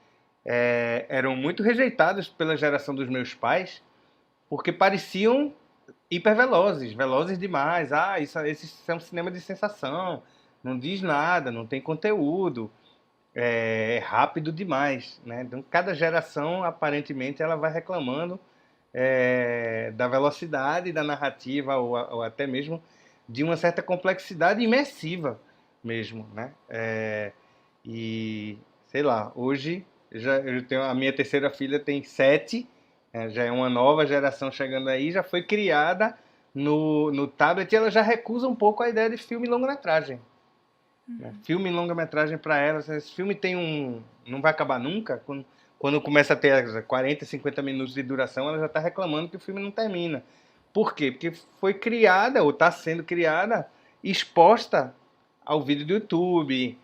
eram muito rejeitados pela geração dos meus pais, porque pareciam hipervelozes, velozes demais. Esse é um cinema de sensação, não diz nada, não tem conteúdo, é rápido demais, né? Então, cada geração, aparentemente, ela vai reclamando da velocidade da narrativa, ou até mesmo de uma certa complexidade imersiva mesmo, né? E, sei lá, hoje a minha terceira filha tem 7, já é uma nova geração chegando aí, já foi criada no tablet, e ela já recusa um pouco a ideia de filme e longa-metragem. Né? Filme e longa-metragem para ela, esse filme não vai acabar nunca? quando começa a ter 40, 50 minutos de duração, ela já está reclamando que o filme não termina. Por quê? Porque foi criada, ou está sendo criada, exposta ao vídeo do YouTube,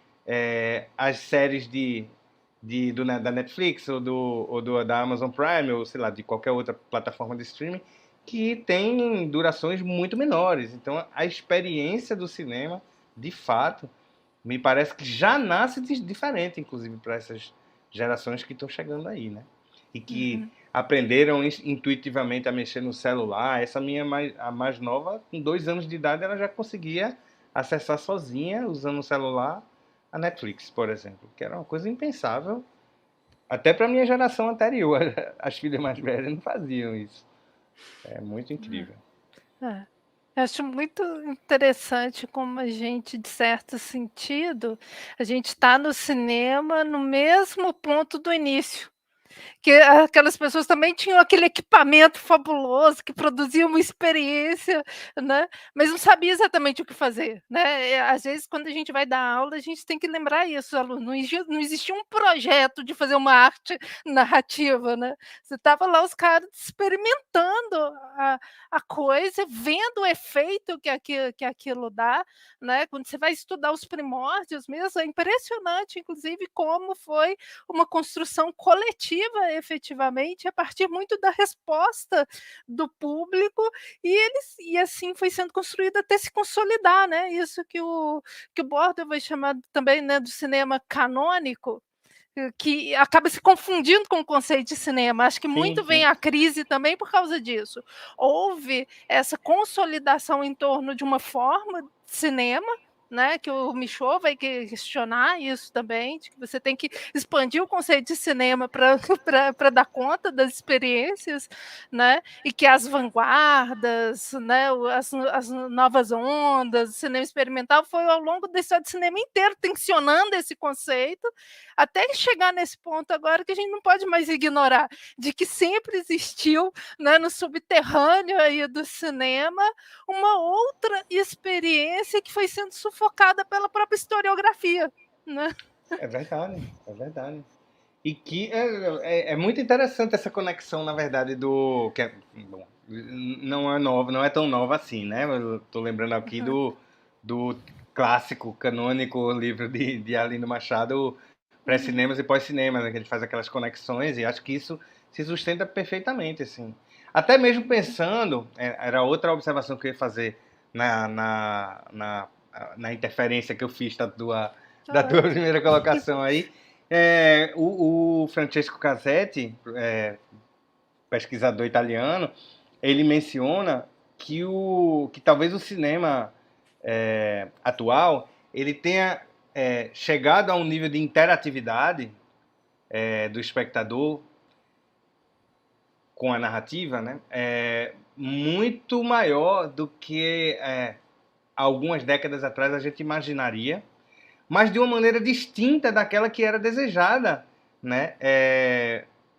as séries da Netflix da Amazon Prime, ou sei lá, de qualquer outra plataforma de streaming, que tem durações muito menores. Então, a experiência do cinema, de fato, me parece que já nasce diferente, inclusive, para essas gerações que estão chegando aí, né? E que aprenderam intuitivamente a mexer no celular. Essa minha, a mais nova, com 2 anos de idade, ela já conseguia acessar sozinha, usando o celular, a Netflix, por exemplo, que era uma coisa impensável, até para a minha geração anterior. As filhas mais velhas não faziam isso. É muito incrível. É. Eu acho muito interessante como a gente, de certo sentido, a gente está no cinema no mesmo ponto do início. Que aquelas pessoas também tinham aquele equipamento fabuloso que produzia uma experiência, né, mas não sabia exatamente o que fazer, né. Às vezes, quando a gente vai dar aula, a gente tem que lembrar isso, aluno, não existia um projeto de fazer uma arte narrativa, né. Você estava lá, os caras experimentando a coisa, vendo o efeito que aquilo dá, né. Quando você vai estudar os primórdios mesmo, é impressionante, inclusive, como foi uma construção coletiva, efetivamente, a partir muito da resposta do público, e assim foi sendo construído até se consolidar, né, isso que o Borda vai chamar também, né, do cinema canônico, que acaba se confundindo com o conceito de cinema. Acho que Sim, muito vem sim. a crise também por causa disso. Houve essa consolidação em torno de uma forma de cinema, né, que o Michaud vai questionar isso também, de que você tem que expandir o conceito de cinema para pra dar conta das experiências, né, e que as vanguardas, né, as novas ondas, o cinema experimental foi ao longo da história do cinema inteiro tensionando esse conceito, até chegar nesse ponto agora que a gente não pode mais ignorar, de que sempre existiu, né, no subterrâneo aí do cinema, uma outra experiência que foi sendo sufocada pela própria historiografia, né. É verdade, é verdade. E que é muito interessante essa conexão, na verdade, bom, não é nova, não é tão nova assim, né? Eu tô lembrando aqui Uhum. do clássico, canônico livro de Arlindo Machado, Uhum. Pré-Cinemas e Pós-Cinemas, né? Que ele faz aquelas conexões e acho que isso se sustenta perfeitamente, assim. Até mesmo pensando, era outra observação que eu ia fazer na, na, na, na interferência que eu fiz da tua Ótimo. primeira colocação aí. O Francesco Casetti, pesquisador italiano, ele menciona que talvez o cinema atual ele tenha chegado a um nível de interatividade do espectador com a narrativa, né, muito maior do que algumas décadas atrás a gente imaginaria, mas de uma maneira distinta daquela que era desejada, né?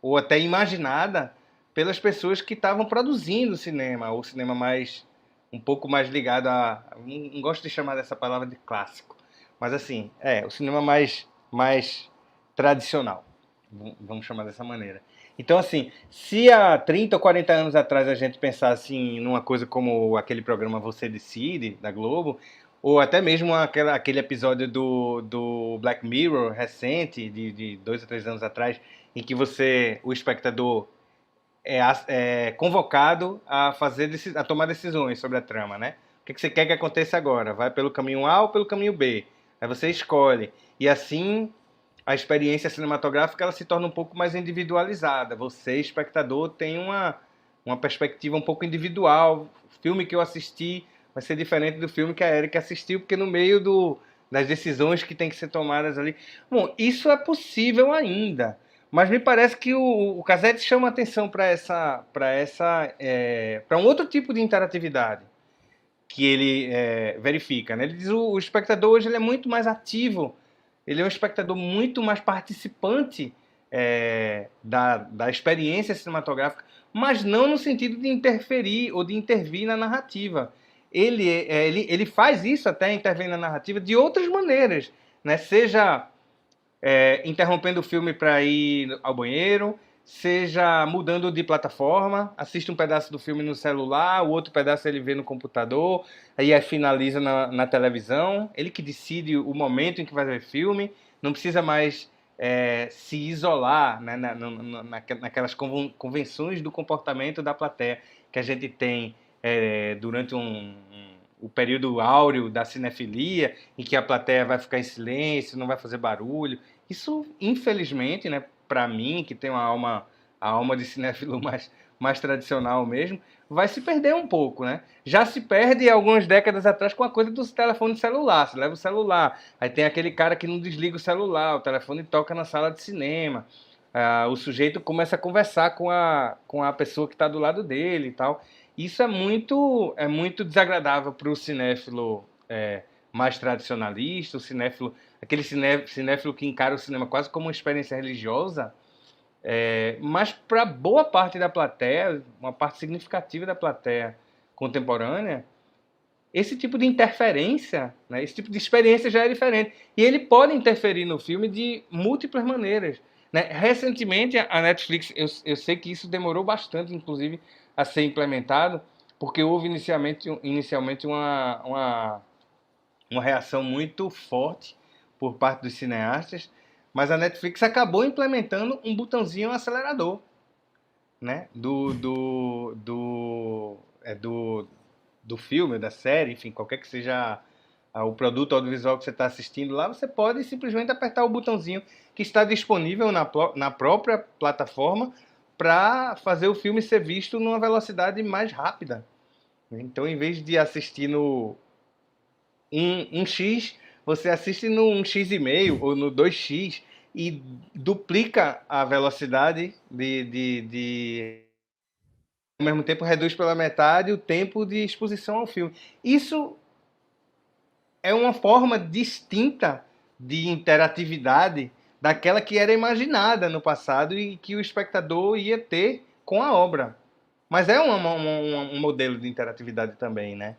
Ou até imaginada pelas pessoas que estavam produzindo cinema, o cinema mais um pouco mais ligado a, não gosto de chamar dessa palavra de clássico, mas assim, o cinema mais tradicional, vamos chamar dessa maneira. Então, assim, se há 30 ou 40 anos atrás a gente pensasse em numa coisa como aquele programa Você Decide, da Globo, ou até mesmo aquele episódio do Black Mirror recente, de 2 ou 3 anos atrás, em que o espectador, é convocado a tomar decisões sobre a trama, né? O que você quer que aconteça agora? Vai pelo caminho A ou pelo caminho B? Aí você escolhe. E assim, a experiência cinematográfica ela se torna um pouco mais individualizada. Você, espectador, tem uma perspectiva um pouco individual. O filme que eu assisti vai ser diferente do filme que a Erika assistiu, porque no meio das decisões que tem que ser tomadas ali... Bom, isso é possível ainda, mas me parece que o Casetti chama atenção para um outro tipo de interatividade que ele verifica, né? Ele diz que o espectador hoje ele é muito mais ativo, ele é um espectador muito mais participante da experiência cinematográfica, mas não no sentido de interferir ou de intervir na narrativa. Ele faz isso até, intervir na narrativa de outras maneiras, né? Seja interrompendo o filme para ir ao banheiro, seja mudando de plataforma, assiste um pedaço do filme no celular, o outro pedaço ele vê no computador, aí finaliza na televisão. Ele que decide o momento em que vai ver filme, não precisa mais se isolar, né, naquelas convenções do comportamento da plateia que a gente tem durante o período áureo da cinefilia, em que a plateia vai ficar em silêncio, não vai fazer barulho. Isso, infelizmente, né, para mim, que tem a alma de cinéfilo mais tradicional mesmo, vai se perder um pouco, né? Já se perde algumas décadas atrás com a coisa do telefone celular. Você leva o celular, aí tem aquele cara que não desliga o celular, o telefone toca na sala de cinema, o sujeito começa a conversar com a pessoa que está do lado dele e tal. Isso é muito desagradável para o cinéfilo mais tradicionalista, o cinéfilo, aquele cinéfilo que encara o cinema quase como uma experiência religiosa, mas para boa parte da plateia, uma parte significativa da plateia contemporânea, esse tipo de interferência, né, esse tipo de experiência já é diferente. E ele pode interferir no filme de múltiplas maneiras. Né? Recentemente, a Netflix, eu sei que isso demorou bastante, inclusive, a ser implementado, porque houve inicialmente uma reação muito forte por parte dos cineastas, mas a Netflix acabou implementando um botãozinho acelerador, né? Do filme, da série, enfim, qualquer que seja o produto audiovisual que você está assistindo lá, você pode simplesmente apertar o botãozinho que está disponível na própria plataforma para fazer o filme ser visto numa velocidade mais rápida. Então, em vez de assistir no 1x, você assiste no 1x e meio ou no 2x e duplica a velocidade ao mesmo tempo reduz pela metade o tempo de exposição ao filme. Isso é uma forma distinta de interatividade daquela que era imaginada no passado e que o espectador ia ter com a obra. Mas é um modelo de interatividade também, né?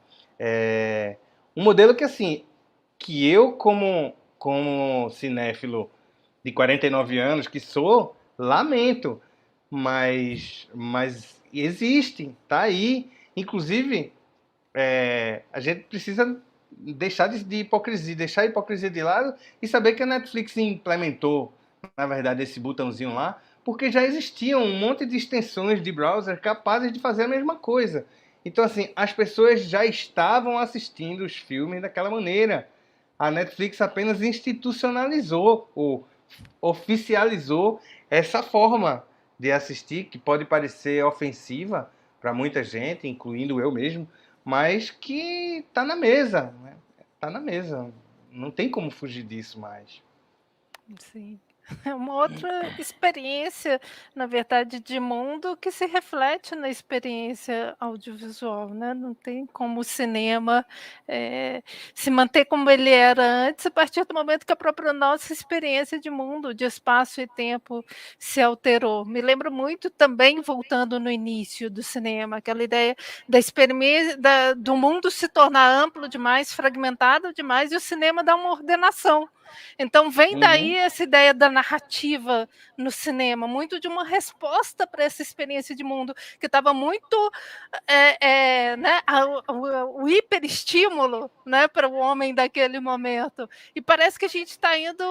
Um modelo que, assim, que eu, como cinéfilo de 49 anos que sou, lamento, mas existe, tá aí. Inclusive, a gente precisa deixar de hipocrisia, deixar a hipocrisia de lado e saber que a Netflix implementou, na verdade, esse botãozinho lá, porque já existiam um monte de extensões de browser capazes de fazer a mesma coisa. Então, assim, as pessoas já estavam assistindo os filmes daquela maneira. A Netflix apenas institucionalizou ou oficializou essa forma de assistir, que pode parecer ofensiva para muita gente, incluindo eu mesmo, mas que está na mesa, né? Tá na mesa. Não tem como fugir disso mais. Sim. É uma outra experiência, na verdade, de mundo que se reflete na experiência audiovisual, né, não tem como o cinema, se manter como ele era antes, a partir do momento que a própria nossa experiência de mundo, de espaço e tempo se alterou. Me lembro muito também, voltando no início do cinema, aquela ideia da experiência do mundo se tornar amplo demais, fragmentado demais, e o cinema dá uma ordenação. Então vem daí Uhum. essa ideia da narrativa no cinema, muito de uma resposta para essa experiência de mundo que estava muito, né, o hiperestímulo, né, para o homem daquele momento. E parece que a gente está indo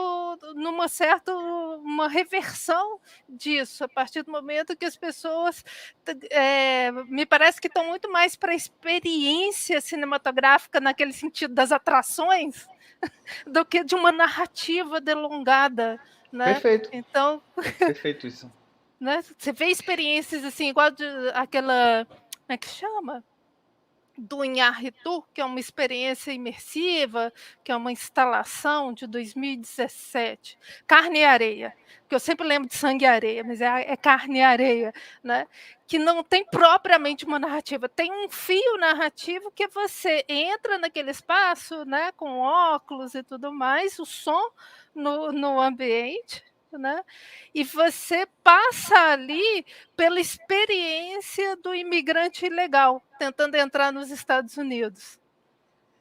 numa certa uma reversão disso, a partir do momento que as pessoas, me parece que estão muito mais para a experiência cinematográfica naquele sentido das atrações, do que de uma narrativa delongada, né. Perfeito, Então, perfeito isso. né, você vê experiências, assim, igual de aquela, como é que chama? Do Inharitu, que é uma experiência imersiva, que é uma instalação de 2017, Carne e Areia, que eu sempre lembro de Sangue e Areia, mas é Carne e Areia, né, que não tem propriamente uma narrativa, tem um fio narrativo que você entra naquele espaço, né, com óculos e tudo mais, o som no ambiente, né, e você passa ali pela experiência do imigrante ilegal, tentando entrar nos Estados Unidos.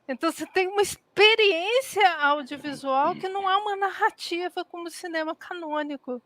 Então você tem uma experiência audiovisual que não é uma narrativa como o cinema canônico.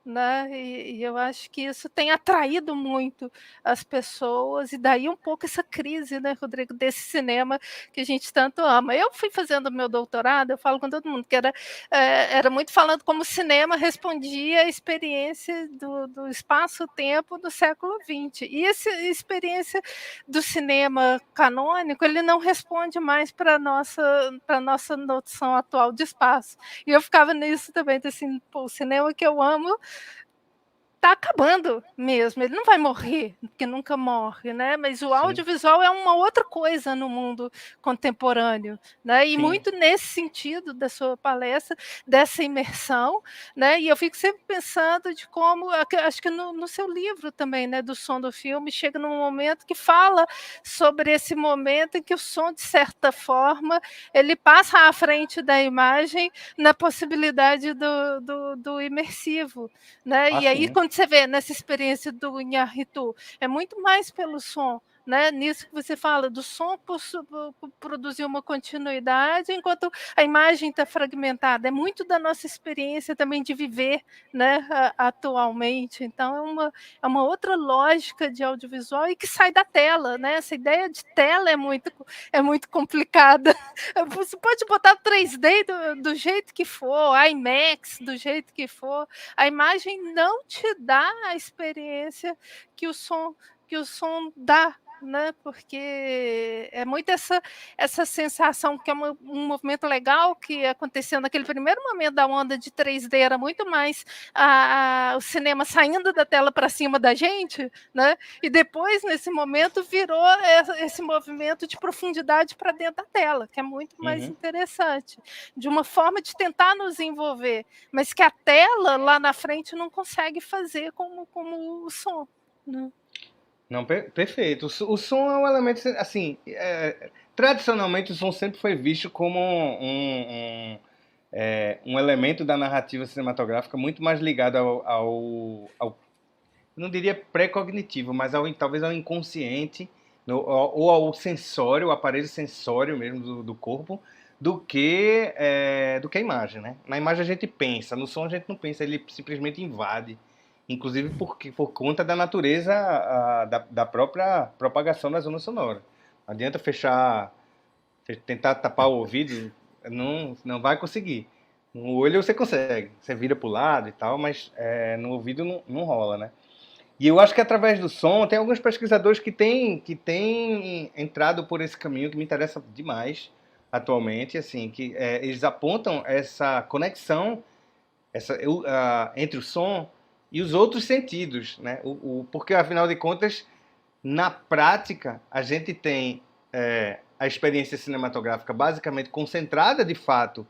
Né, e eu acho que isso tem atraído muito as pessoas, e daí um pouco essa crise, né, Rodrigo, desse cinema que a gente tanto ama. Eu fui fazendo meu doutorado, eu falo com todo mundo, que era muito falando como o cinema respondia à experiência do espaço-tempo do século XX. E essa experiência do cinema canônico, ele não responde mais para nossa noção atual de espaço. E eu ficava nisso também, assim, pô, o cinema que eu amo tá acabando mesmo, ele não vai morrer, porque nunca morre, né, mas o Sim, audiovisual é uma outra coisa no mundo contemporâneo, né, e sim. muito nesse sentido da sua palestra, dessa imersão, né, e eu fico sempre pensando de como, acho que no seu livro também, né, do som do filme, chega num momento que fala sobre esse momento em que o som, de certa forma, ele passa à frente da imagem na possibilidade do imersivo, né, Ah, e aí sim. quando você vê nessa experiência do Inharritu, é muito mais pelo som, né, nisso que você fala do som produzir uma continuidade, enquanto a imagem está fragmentada, é muito da nossa experiência também de viver, né, atualmente, então é uma outra lógica de audiovisual e que sai da tela, né, essa ideia de tela é muito complicada, você pode botar 3D do jeito que for, IMAX do jeito que for, a imagem não te dá a experiência que o som dá, né, porque é muito essa sensação que é um movimento legal que aconteceu naquele primeiro momento da onda de 3D, era muito mais o cinema saindo da tela para cima da gente, né, e depois nesse momento virou esse movimento de profundidade para dentro da tela, que é muito mais Uhum. interessante, de uma forma de tentar nos envolver, mas que a tela lá na frente não consegue fazer como o som, né. Não, perfeito. O som é um elemento, assim, tradicionalmente o som sempre foi visto como um elemento da narrativa cinematográfica muito mais ligado não diria pré-cognitivo, mas talvez ao inconsciente, ou ao sensório, o aparelho sensório mesmo do corpo, do que a imagem, né? Na imagem a gente pensa, no som a gente não pensa, ele simplesmente invade. Inclusive por conta da natureza da própria propagação da zona sonora. Não adianta tentar tapar o ouvido, não vai conseguir. No olho você consegue, você vira para o lado e tal, mas no ouvido não rola, né? E eu acho que através do som, tem alguns pesquisadores que têm entrado por esse caminho que me interessa demais atualmente, assim, que eles apontam essa conexão entre o som e os outros sentidos, né? Porque, afinal de contas, na prática, a gente tem a experiência cinematográfica basicamente concentrada, de fato,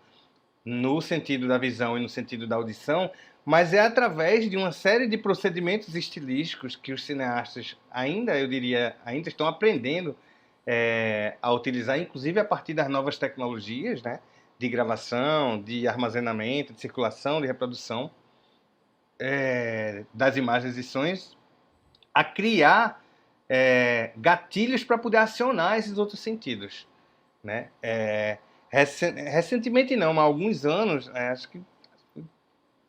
no sentido da visão e no sentido da audição, mas é através de uma série de procedimentos estilísticos que os cineastas ainda, eu diria, ainda estão aprendendo a utilizar, inclusive a partir das novas tecnologias, né, de gravação, de armazenamento, de circulação, de reprodução das imagens e sons, a criar gatilhos para poder acionar esses outros sentidos, né? Recentemente não, mas há alguns anos, acho que um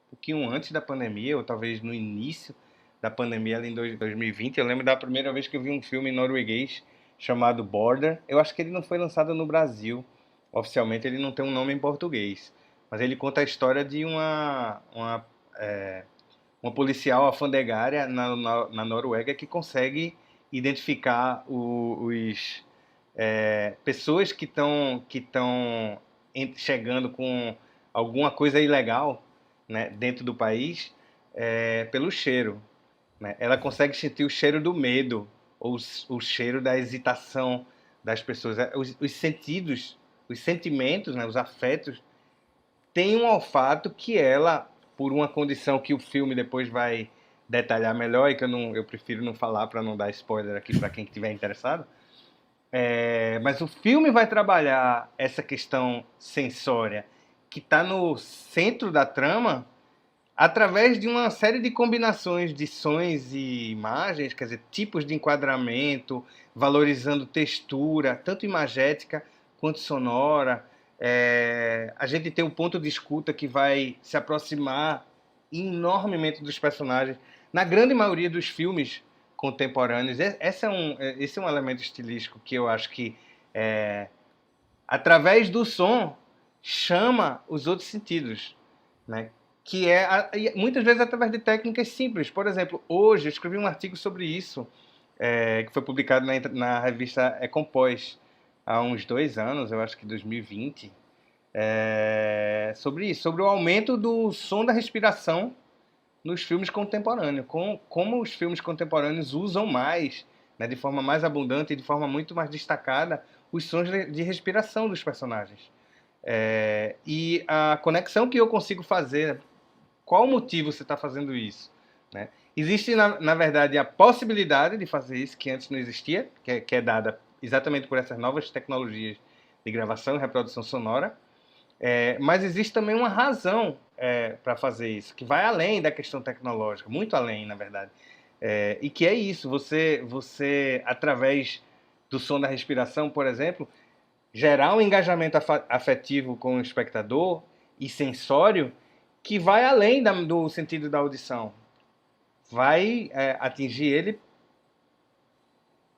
pouquinho antes da pandemia, ou talvez no início da pandemia, ali em 2020, eu lembro da primeira vez que eu vi um filme norueguês chamado Border. Eu acho que ele não foi lançado no Brasil, oficialmente ele não tem um nome em português, mas ele conta a história de uma policial alfandegária na Noruega que consegue identificar os pessoas que estão chegando com alguma coisa ilegal, né, dentro do país, pelo cheiro, né? Ela consegue sentir o cheiro do medo ou o cheiro da hesitação das pessoas. Os sentidos, os sentimentos, né, os afetos têm um olfato que ela, por uma condição que o filme depois vai detalhar melhor e que eu prefiro não falar para não dar spoiler aqui para quem estiver interessado, mas o filme vai trabalhar essa questão sensória que está no centro da trama através de uma série de combinações de sons e imagens, quer dizer, tipos de enquadramento, valorizando textura, tanto imagética quanto sonora. A gente tem um ponto de escuta que vai se aproximar enormemente dos personagens. Na grande maioria dos filmes contemporâneos, esse é um elemento estilístico que eu acho que, através do som, chama os outros sentidos, né? Que muitas vezes através de técnicas simples. Por exemplo, hoje eu escrevi um artigo sobre isso, que foi publicado na revista Ecompós, há uns 2 anos, eu acho que 2020, sobre isso, sobre o aumento do som da respiração nos filmes contemporâneos, como os filmes contemporâneos usam mais, né, de forma mais abundante e de forma muito mais destacada, os sons de respiração dos personagens. E a conexão que eu consigo fazer, qual o motivo você está fazendo isso, né? Existe, na verdade, a possibilidade de fazer isso, que antes não existia, que é dada exatamente por essas novas tecnologias de gravação e reprodução sonora, mas existe também uma razão para fazer isso, que vai além da questão tecnológica, muito além, na verdade. E que é isso, você, através do som da respiração, por exemplo, gerar um engajamento afetivo com o espectador e sensório que vai além do sentido da audição. Vai atingir ele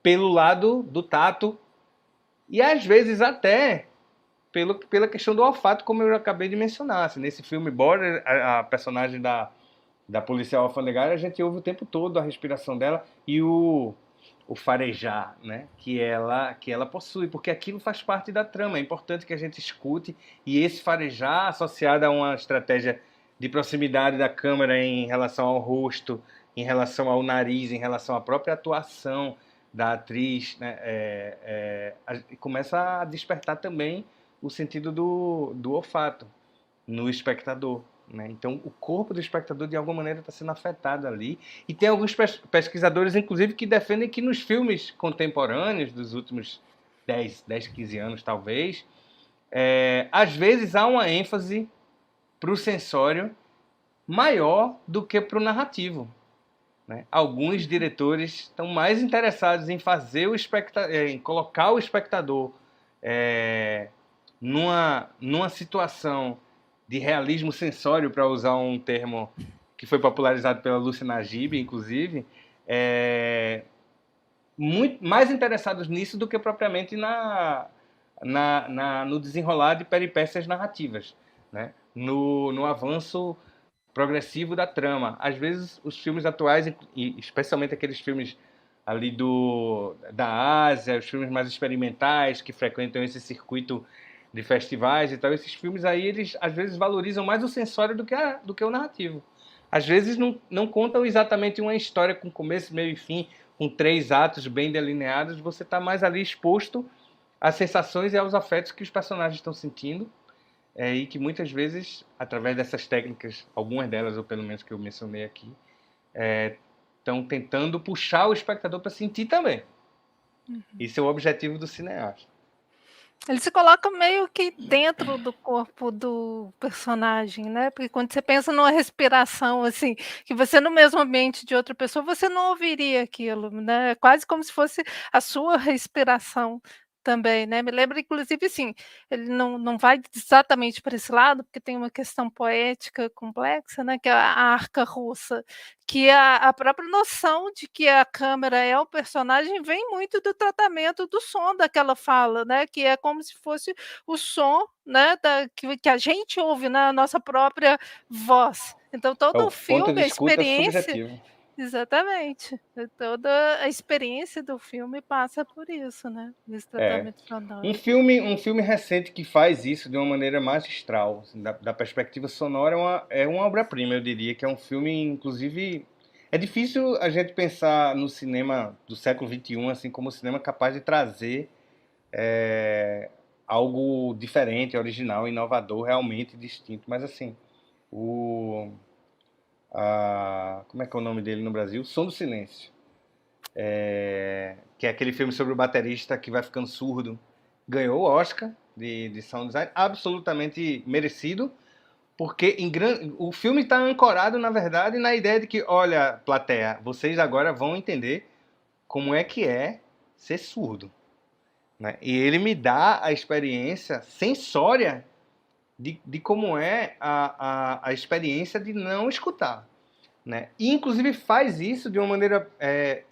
pelo lado do tato e, às vezes, até pela questão do olfato, como eu acabei de mencionar. Assim, nesse filme Border, a personagem da policial alfandegária, a gente ouve o tempo todo a respiração dela e o farejar, né, que ela possui, porque aquilo faz parte da trama. É importante que a gente escute, e esse farejar, associado a uma estratégia de proximidade da câmera em relação ao rosto, em relação ao nariz, em relação à própria atuação da atriz, né, começa a despertar também o sentido do olfato no espectador, né? Então, o corpo do espectador, de alguma maneira, está sendo afetado ali. E tem alguns pesquisadores, inclusive, que defendem que nos filmes contemporâneos, dos últimos 15 anos, talvez, às vezes há uma ênfase para o sensório maior do que para o narrativo, né? Alguns diretores estão mais interessados em fazer em colocar o espectador numa situação de realismo sensório, para usar um termo que foi popularizado pela Lúcia Najib, inclusive, muito mais interessados nisso do que propriamente no desenrolar de peripécias narrativas, né? No avanço progressivo da trama. Às vezes, os filmes atuais, e especialmente aqueles filmes ali da Ásia, os filmes mais experimentais, que frequentam esse circuito de festivais e tal, esses filmes aí, eles às vezes valorizam mais o sensório do que o narrativo. Às vezes não contam exatamente uma história com começo, meio e fim, com 3 atos bem delineados. Você está mais ali exposto às sensações e aos afetos que os personagens estão sentindo, e que muitas vezes, através dessas técnicas, algumas delas, ou pelo menos que eu mencionei aqui, estão tentando puxar o espectador para sentir também. Esse é o objetivo do cineasta. Ele se coloca meio que dentro do corpo do personagem, né, porque quando você pensa numa respiração, assim, que você no mesmo ambiente de outra pessoa, você não ouviria aquilo, né, é quase como se fosse a sua respiração também, né. Me lembra inclusive, assim, ele não vai exatamente para esse lado, porque tem uma questão poética complexa, né, que é a Arca Russa, que a própria noção de que a câmera é o personagem vem muito do tratamento do som daquela fala, né, que é como se fosse o som, né, que a gente ouve na nossa própria voz. Então É todo o o ponto filme, de a escuta experiência subjetivo. exatamente, toda a experiência do filme passa por isso, né, esse tratamento Um sonoro. filme, um filme recente que faz isso de uma maneira magistral, assim, da perspectiva sonora, é uma obra-prima, eu diria, que é um filme, inclusive. É difícil a gente pensar no cinema do século XXI, assim, como o cinema capaz de trazer algo diferente, original, inovador, realmente distinto. Mas, assim, como é que é o nome dele no Brasil? Som do Silêncio. Que é aquele filme sobre o baterista que vai ficando surdo. Ganhou o Oscar de sound design, absolutamente merecido, porque o filme está ancorado, na verdade, na ideia de que, olha, plateia, vocês agora vão entender como é que é ser surdo, né? E ele me dá a experiência sensória de como é a experiência de não escutar, né? E, inclusive, faz isso de uma maneira,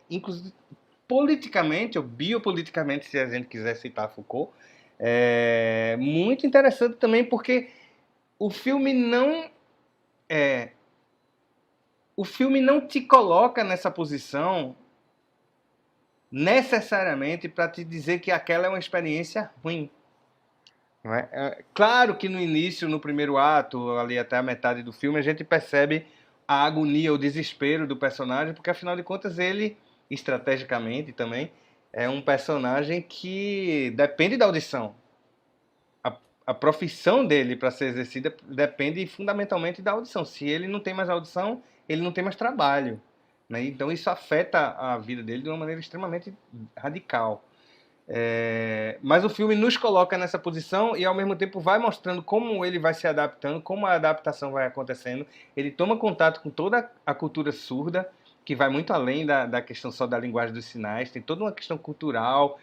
inclusive, politicamente, ou biopoliticamente, se a gente quiser citar Foucault, muito interessante também, porque o filme não o filme não te coloca nessa posição necessariamente para te dizer que aquela é uma experiência ruim. Não é? Claro que no início, no primeiro ato, ali até a metade do filme, a gente percebe a agonia, o desespero do personagem, porque afinal de contas ele, estrategicamente também, é um personagem que depende da audição. A profissão dele para ser exercida depende fundamentalmente da audição. Se ele não tem mais audição, ele não tem mais trabalho, né? Então isso afeta a vida dele de uma maneira extremamente radical. Mas o filme nos coloca nessa posição e ao mesmo tempo vai mostrando como ele vai se adaptando, como a adaptação vai acontecendo. Ele toma contato com toda a cultura surda, que vai muito além da questão só da linguagem dos sinais, tem toda uma questão cultural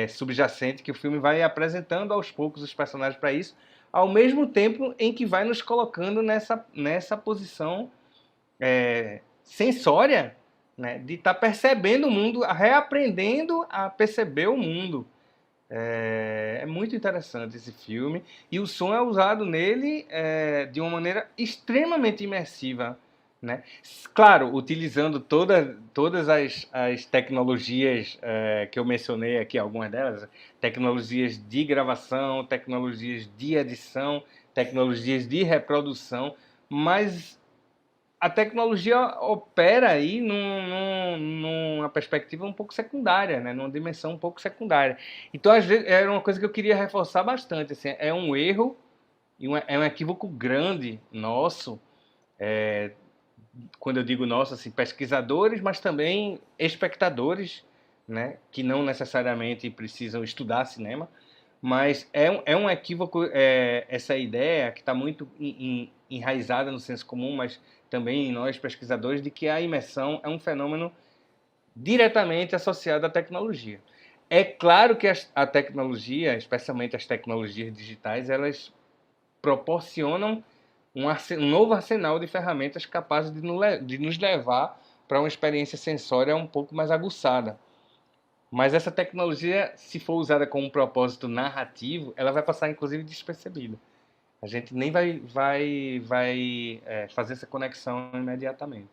subjacente que o filme vai apresentando aos poucos os personagens para isso, ao mesmo tempo em que vai nos colocando nessa posição sensória, né, de estar percebendo o mundo, reaprendendo a perceber o mundo. É muito interessante esse filme. E o som é usado nele de uma maneira extremamente imersiva. Né? Claro, utilizando todas as tecnologias que eu mencionei aqui, algumas delas, tecnologias de gravação, tecnologias de edição, tecnologias de reprodução, mas a tecnologia opera aí numa perspectiva um pouco secundária, né? Numa dimensão um pouco secundária. Então, às vezes, era uma coisa que eu queria reforçar bastante. Assim, é um erro, e é um equívoco grande nosso, quando eu digo nosso, assim, pesquisadores, mas também espectadores, né? Que não necessariamente precisam estudar cinema, mas é um equívoco essa ideia que está muito enraizada no senso comum, mas também em nós pesquisadores, de que a imersão é um fenômeno diretamente associado à tecnologia. É claro que a tecnologia, especialmente as tecnologias digitais, elas proporcionam um novo arsenal de ferramentas capazes de nos levar para uma experiência sensória um pouco mais aguçada. Mas essa tecnologia, se for usada com um propósito narrativo, ela vai passar inclusive despercebida. A gente nem vai fazer essa conexão imediatamente.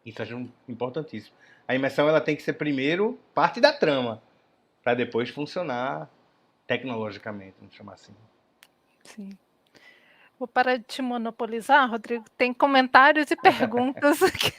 Isso é importantíssimo. A imersão ela tem que ser primeiro parte da trama, para depois funcionar tecnologicamente, vamos chamar assim. Sim. Vou parar de te monopolizar, Rodrigo. Tem comentários e perguntas aqui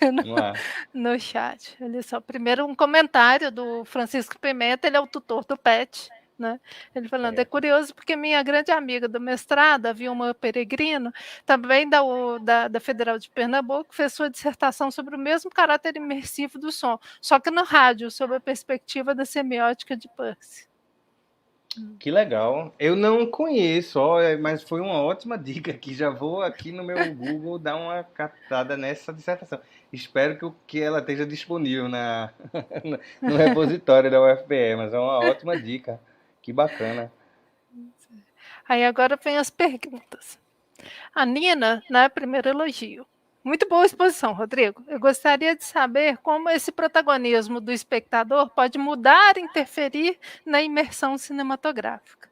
no chat. Olha só, primeiro um comentário do Francisco Pimenta, ele é o tutor do PET, né? Ele falando, é curioso porque minha grande amiga do mestrado, a Vilma Peregrino, também da Federal de Pernambuco, fez sua dissertação sobre o mesmo caráter imersivo do som, só que no rádio, sob a perspectiva da semiótica de Peirce. Que legal. Eu não conheço, mas foi uma ótima dica que já vou aqui no meu Google dar uma catada nessa dissertação. Espero que ela esteja disponível no repositório da UFPE, mas é uma ótima dica. Que bacana. Aí agora vem as perguntas. A Nina, né, primeiro elogio. Muito boa exposição, Rodrigo. Eu gostaria de saber como esse protagonismo do espectador pode mudar, interferir na imersão cinematográfica.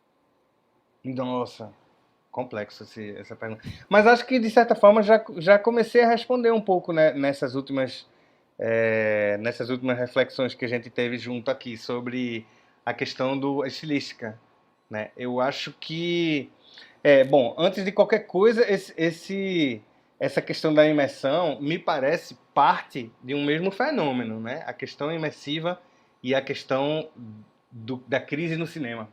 Nossa, complexo essa pergunta. Mas acho que, de certa forma, já comecei a responder um pouco, né, nessas últimas reflexões que a gente teve junto aqui sobre a questão do estilística. Né? Eu acho que bom, antes de qualquer coisa, essa questão da imersão me parece parte de um mesmo fenômeno, né? A questão imersiva e a questão da crise no cinema.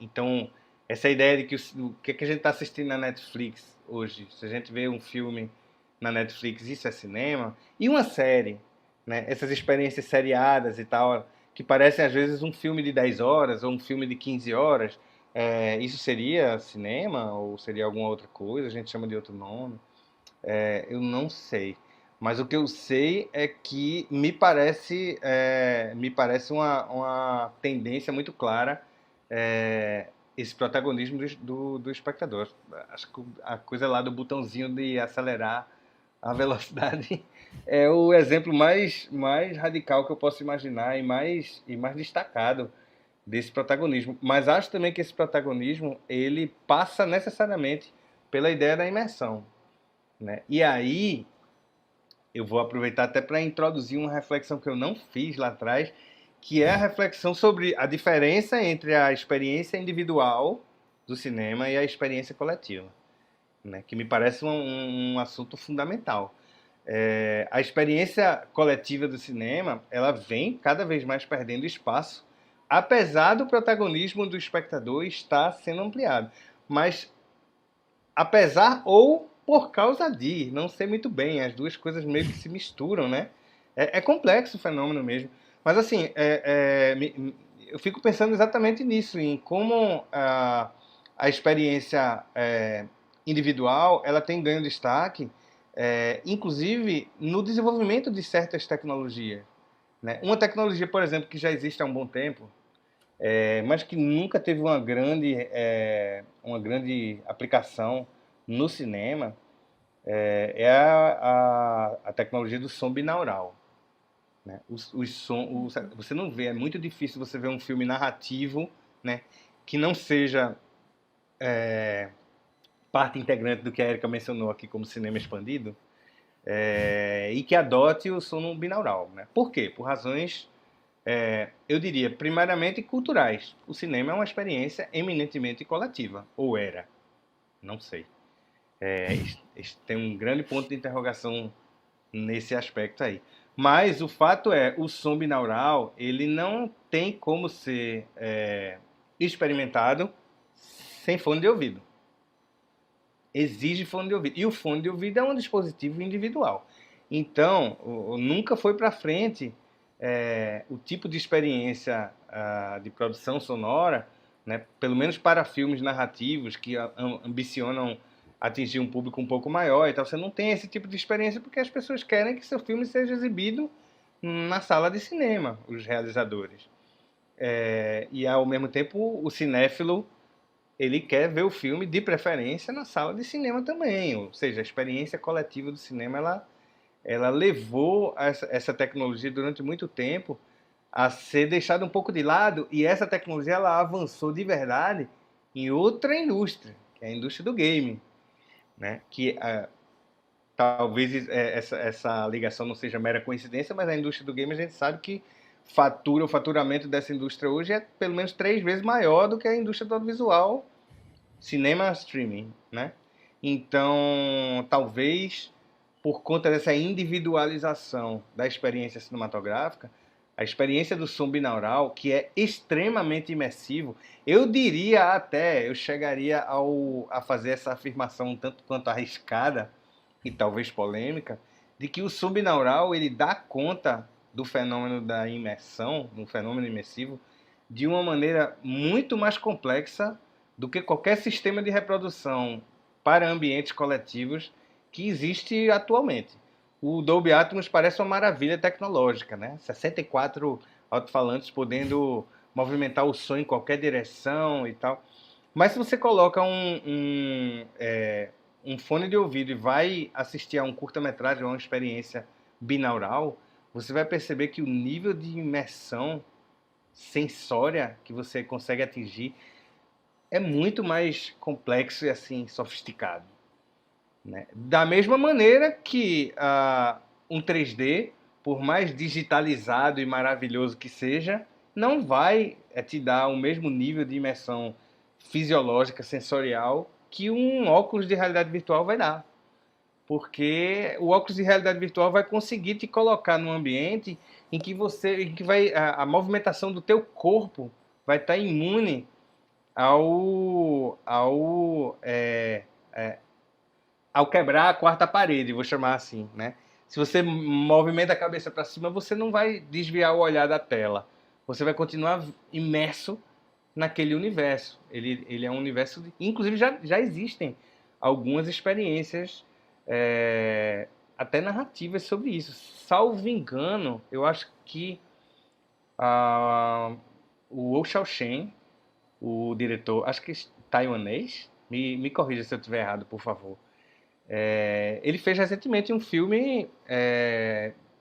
Então, essa ideia de que o que a gente está assistindo na Netflix hoje, se a gente vê um filme na Netflix, isso é cinema, e uma série, né? Essas experiências seriadas e tal, que parecem às vezes um filme de 10 horas ou um filme de 15 horas, isso seria cinema ou seria alguma outra coisa? A gente chama de outro nome? Eu não sei. Mas o que eu sei é que me parece uma tendência muito clara, esse protagonismo do espectador. Acho que a coisa lá do botãozinho de acelerar a velocidade é o exemplo mais radical que eu posso imaginar e mais destacado desse protagonismo. Mas acho também que esse protagonismo ele passa necessariamente pela ideia da imersão, né? E aí eu vou aproveitar até para introduzir uma reflexão que eu não fiz lá atrás, que é a reflexão sobre a diferença entre a experiência individual do cinema e a experiência coletiva, né? Que me parece um assunto fundamental. A experiência coletiva do cinema, ela vem cada vez mais perdendo espaço, apesar do protagonismo do espectador estar sendo ampliado. Mas apesar ou por causa de, não sei muito bem, as duas coisas meio que se misturam, né? É complexo o fenômeno mesmo. Mas assim, eu fico pensando exatamente nisso, em como a experiência individual ela tem ganho destaque, inclusive no desenvolvimento de certas tecnologias, né? Uma tecnologia, por exemplo, que já existe há um bom tempo, mas que nunca teve uma grande aplicação no cinema, a tecnologia do som binaural, né? Você não vê, é muito difícil você ver um filme narrativo, né, que não seja parte integrante do que a Erika mencionou aqui como cinema expandido, e que adote o som binaural, né? Por quê? Por razões, eu diria, primariamente culturais. O cinema é uma experiência eminentemente coletiva, ou era, não sei. Tem um grande ponto de interrogação nesse aspecto aí. Mas o fato é, o som binaural, ele não tem como ser experimentado sem fone de ouvido. Exige fone de ouvido. E o fone de ouvido é um dispositivo individual. Então, nunca foi para frente o tipo de experiência de produção sonora, né, pelo menos para filmes narrativos que ambicionam atingir um público um pouco maior e tal. Você não tem esse tipo de experiência porque as pessoas querem que seu filme seja exibido na sala de cinema, os realizadores. E ao mesmo tempo, o cinéfilo ele quer ver o filme, de preferência, na sala de cinema também. Ou seja, a experiência coletiva do cinema, ela levou essa tecnologia durante muito tempo a ser deixada um pouco de lado, e essa tecnologia ela avançou de verdade em outra indústria, que é a indústria do game, né? Que talvez essa ligação não seja mera coincidência, mas a indústria do game a gente sabe que o faturamento dessa indústria hoje é pelo menos 3 vezes maior do que a indústria do audiovisual, cinema streaming, né? Então, talvez por conta dessa individualização da experiência cinematográfica, a experiência do som binaural, que é extremamente imersivo, eu diria até, eu chegaria a fazer essa afirmação um tanto quanto arriscada e talvez polêmica, de que o som binaural ele dá conta do fenômeno da imersão, um fenômeno imersivo, de uma maneira muito mais complexa do que qualquer sistema de reprodução para ambientes coletivos que existe atualmente. O Dolby Atmos parece uma maravilha tecnológica, né? 64 alto-falantes podendo movimentar o som em qualquer direção e tal. Mas se você coloca um fone de ouvido e vai assistir a um curta-metragem ou uma experiência binaural, você vai perceber que o nível de imersão sensória que você consegue atingir é muito mais complexo e assim sofisticado, né? Da mesma maneira que um 3D, por mais digitalizado e maravilhoso que seja, não vai te dar o mesmo nível de imersão fisiológica, sensorial, que um óculos de realidade virtual vai dar. Porque o óculos de realidade virtual vai conseguir te colocar num ambiente em que a movimentação do teu corpo vai estar imune ao quebrar a quarta parede, vou chamar assim, né? Se você movimenta a cabeça para cima, você não vai desviar o olhar da tela. Você vai continuar imerso naquele universo. Ele é um universo... Inclusive, já existem algumas experiências até narrativas sobre isso. Salvo engano, eu acho que o Wu Xiaoshen, o diretor, acho que taiwanês, me corrija se eu estiver errado, por favor. Ele fez recentemente um filme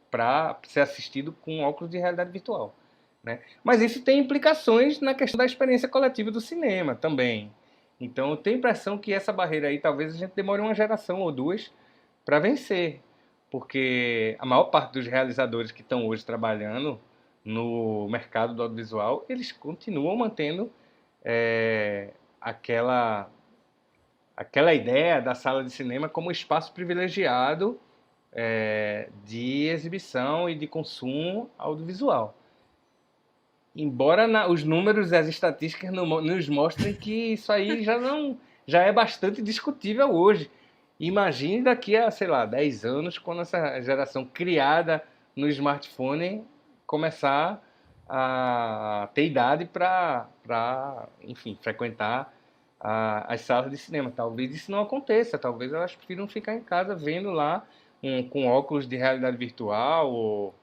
para ser assistido com óculos de realidade virtual, né? Mas isso tem implicações na questão da experiência coletiva do cinema também. Então eu tenho a impressão que essa barreira aí talvez a gente demore uma geração ou duas para vencer, porque a maior parte dos realizadores que estão hoje trabalhando no mercado do audiovisual, eles continuam mantendo aquela ideia da sala de cinema como espaço privilegiado de exibição e de consumo audiovisual. Embora os números e as estatísticas nos mostrem que isso aí já é bastante discutível hoje. Imagine daqui a, sei lá, 10 anos, quando essa geração criada no smartphone começar a ter idade para, enfim, frequentar as salas de cinema. Talvez isso não aconteça, talvez elas prefiram ficar em casa vendo lá com óculos de realidade virtual, ou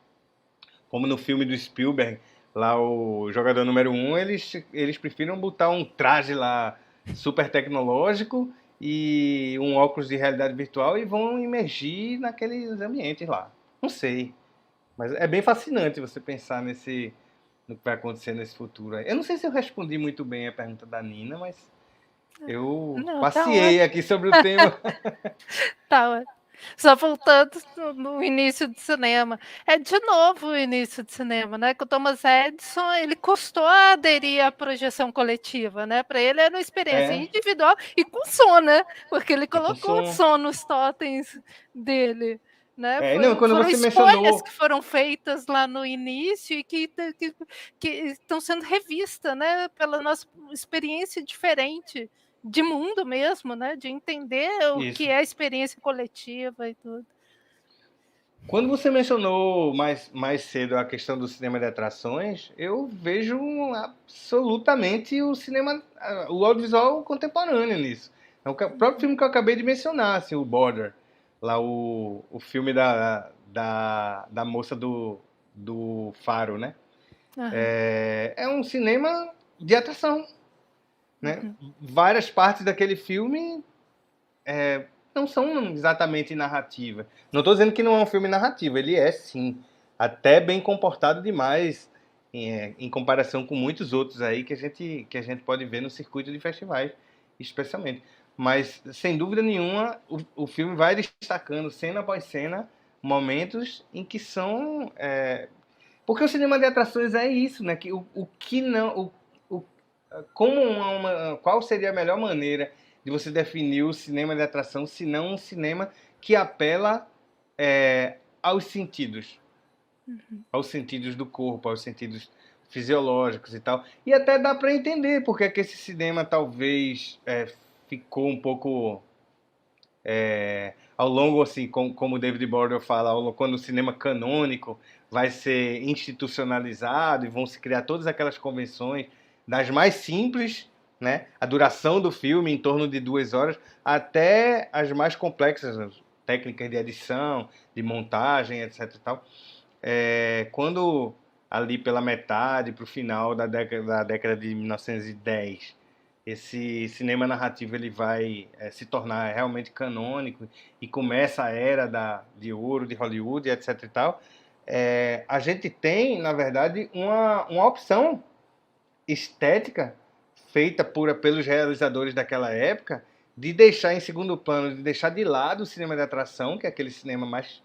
como no filme do Spielberg, lá o jogador número 1, eles prefiram botar um traje lá super tecnológico e um óculos de realidade virtual e vão imergir naqueles ambientes lá. Não sei, mas é bem fascinante você pensar no que vai acontecer nesse futuro. Eu não sei se eu respondi muito bem a pergunta da Nina, mas eu Não, tá passeei ótimo. aqui sobre o tema. Tá ótimo. Só voltando no início do cinema. É de novo o início do cinema, né? Que o Thomas Edison, ele custou a aderir à projeção coletiva, né? Para ele era uma experiência É, individual e com som, né? Porque ele e com colocou o som. som nos totens dele, né? Não, quando Foram você escolhas mencionou. que foram feitas lá no início e que estão sendo revistas, né? Pela nossa experiência diferente de mundo mesmo, né? De entender o que Isso. é a experiência coletiva e tudo. Quando você mencionou mais cedo a questão do cinema de atrações, eu vejo absolutamente o audiovisual contemporâneo nisso. É o próprio filme que eu acabei de mencionar, assim, o Border, lá o filme da moça do Faro, né? Aham. É um cinema de atração, né? Uhum. Várias partes daquele filme não são exatamente narrativa. Não estou dizendo que não é um filme narrativo, ele é sim, até bem comportado demais em comparação com muitos outros aí que a gente pode ver no circuito de festivais, especialmente. Mas, sem dúvida nenhuma, o filme vai destacando, cena após cena, momentos em que são... porque o cinema de atrações é isso, né? Que o que não... O, como qual seria a melhor maneira de você definir o cinema de atração, se não um cinema que apela aos sentidos do corpo, aos sentidos fisiológicos e tal. E até dá para entender porque é que esse cinema talvez ficou um pouco ao longo, assim, como o David Border fala, quando o cinema canônico vai ser institucionalizado e vão se criar todas aquelas convenções, das mais simples, né, a duração do filme em torno de 2 horas, até as mais complexas, as técnicas de edição, de montagem, etc. E tal. Quando ali pela metade, para o final da década de 1910, esse cinema narrativo ele vai se tornar realmente canônico e começa a era de ouro de Hollywood, etc. e tal, a gente tem, na verdade, uma opção estética feita pelos realizadores daquela época de deixar em segundo plano, de deixar de lado o cinema de atração, que é aquele cinema mais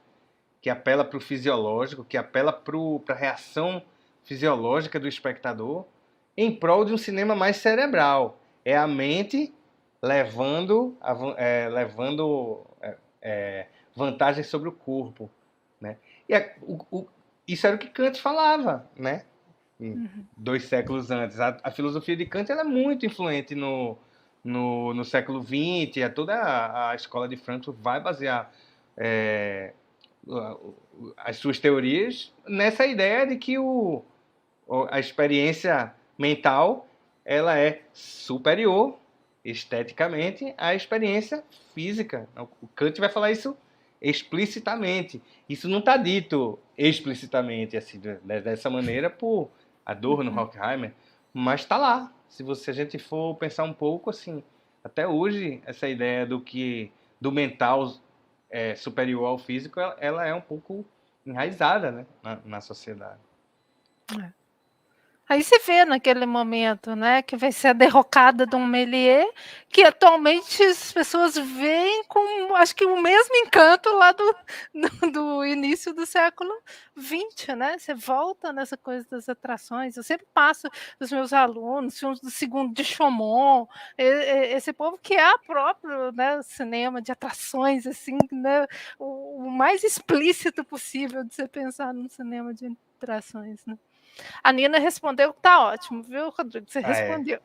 que apela para o fisiológico, que apela para a reação fisiológica do espectador, em prol de um cinema mais cerebral. É a mente levando vantagem sobre o corpo, né? E isso era o que Kant falava, né? Uhum. 2 séculos antes. A filosofia de Kant ela é muito influente no século XX. Toda a escola de Frankfurt vai basear as suas teorias nessa ideia de que a experiência mental ela é superior esteticamente à experiência física. O Kant vai falar isso explicitamente. Isso não está dito explicitamente assim, dessa maneira por Adorno, Horkheimer, mas está lá. Se a gente for pensar um pouco assim, até hoje essa ideia do mental superior ao físico, ela é um pouco enraizada, né, na sociedade. Aí você vê naquele momento, né, que vai ser a derrocada de um Méliès, que atualmente as pessoas veem com, acho que o mesmo encanto lá do início do século XX, né? Você volta nessa coisa das atrações. Eu sempre passo dos meus alunos, filmes do Segundo de Chaumont, esse povo que é próprio, né, cinema de atrações, assim, né, o mais explícito possível de você pensar num cinema de atrações, né? A Nina respondeu que tá ótimo, viu, Rodrigo? Você respondeu.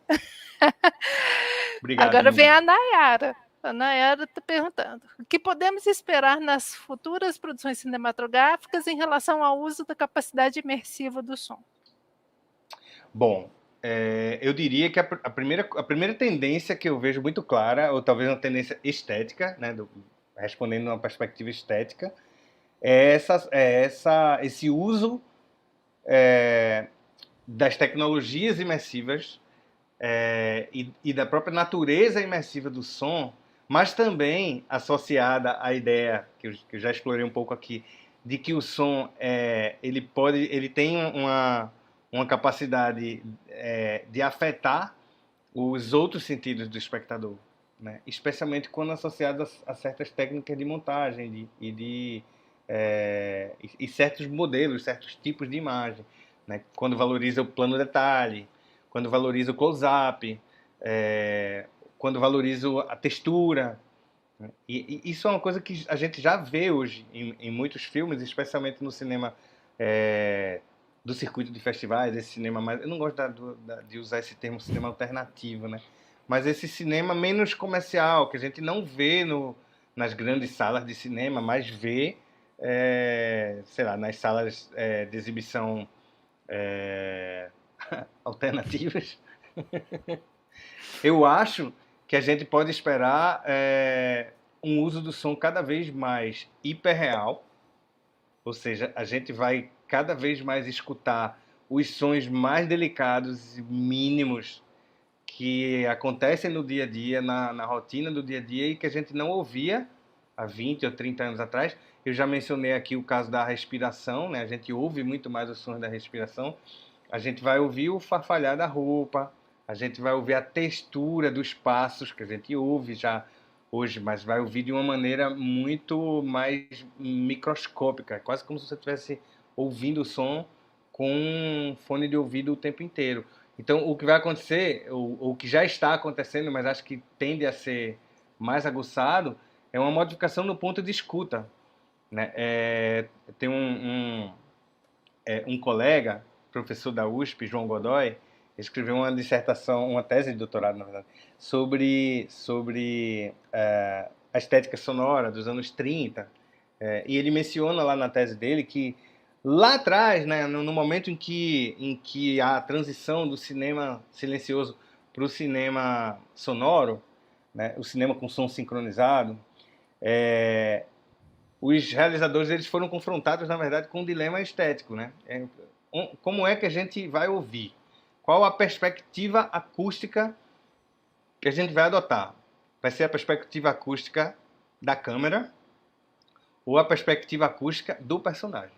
Obrigado, Agora vem Nina. a Nayara. A Nayara está perguntando: o que podemos esperar nas futuras produções cinematográficas em relação ao uso da capacidade imersiva do som? Bom, eu diria que a primeira tendência que eu vejo muito clara, ou talvez uma tendência estética, né, respondendo numa perspectiva estética, esse uso das tecnologias imersivas e da própria natureza imersiva do som, mas também associada à ideia que eu já explorei um pouco aqui, de que o som ele tem uma capacidade de afetar os outros sentidos do espectador, né? Especialmente quando associado a certas técnicas de montagem e certos modelos, certos tipos de imagem, né? Quando valoriza o plano detalhe, quando valoriza o close-up, quando valoriza a textura, né? E isso é uma coisa que a gente já vê hoje em muitos filmes, especialmente no cinema do circuito de festivais, esse cinema mais... Eu não gosto de usar esse termo cinema alternativo, né? Mas esse cinema menos comercial, que a gente não vê nas grandes salas de cinema, mas vê, sei lá, nas salas de exibição alternativas. Eu acho que a gente pode esperar um uso do som cada vez mais hiperreal, ou seja, a gente vai cada vez mais escutar os sons mais delicados e mínimos que acontecem no dia a dia, na rotina do dia a dia, e que a gente não ouvia há 20 ou 30 anos atrás. Eu já mencionei aqui o caso da respiração, né? A gente ouve muito mais os sons da respiração. A gente vai ouvir o farfalhar da roupa, a gente vai ouvir a textura dos passos, que a gente ouve já hoje, mas vai ouvir de uma maneira muito mais microscópica, quase como se você estivesse ouvindo o som com um fone de ouvido o tempo inteiro. Então, o que vai acontecer, ou o que já está acontecendo, mas acho que tende a ser mais aguçado, é uma modificação no ponto de escuta, né? Tem um colega, professor da USP, João Godoy, escreveu uma dissertação, uma tese de doutorado, na verdade, sobre a estética sonora dos anos 30. E ele menciona lá na tese dele que lá atrás, né, no momento em que a transição do cinema silencioso para o cinema sonoro, né, o cinema com som sincronizado, os realizadores eles foram confrontados, na verdade, com um dilema estético, né? Como é que a gente vai ouvir? Qual a perspectiva acústica que a gente vai adotar? Vai ser a perspectiva acústica da câmera ou a perspectiva acústica do personagem?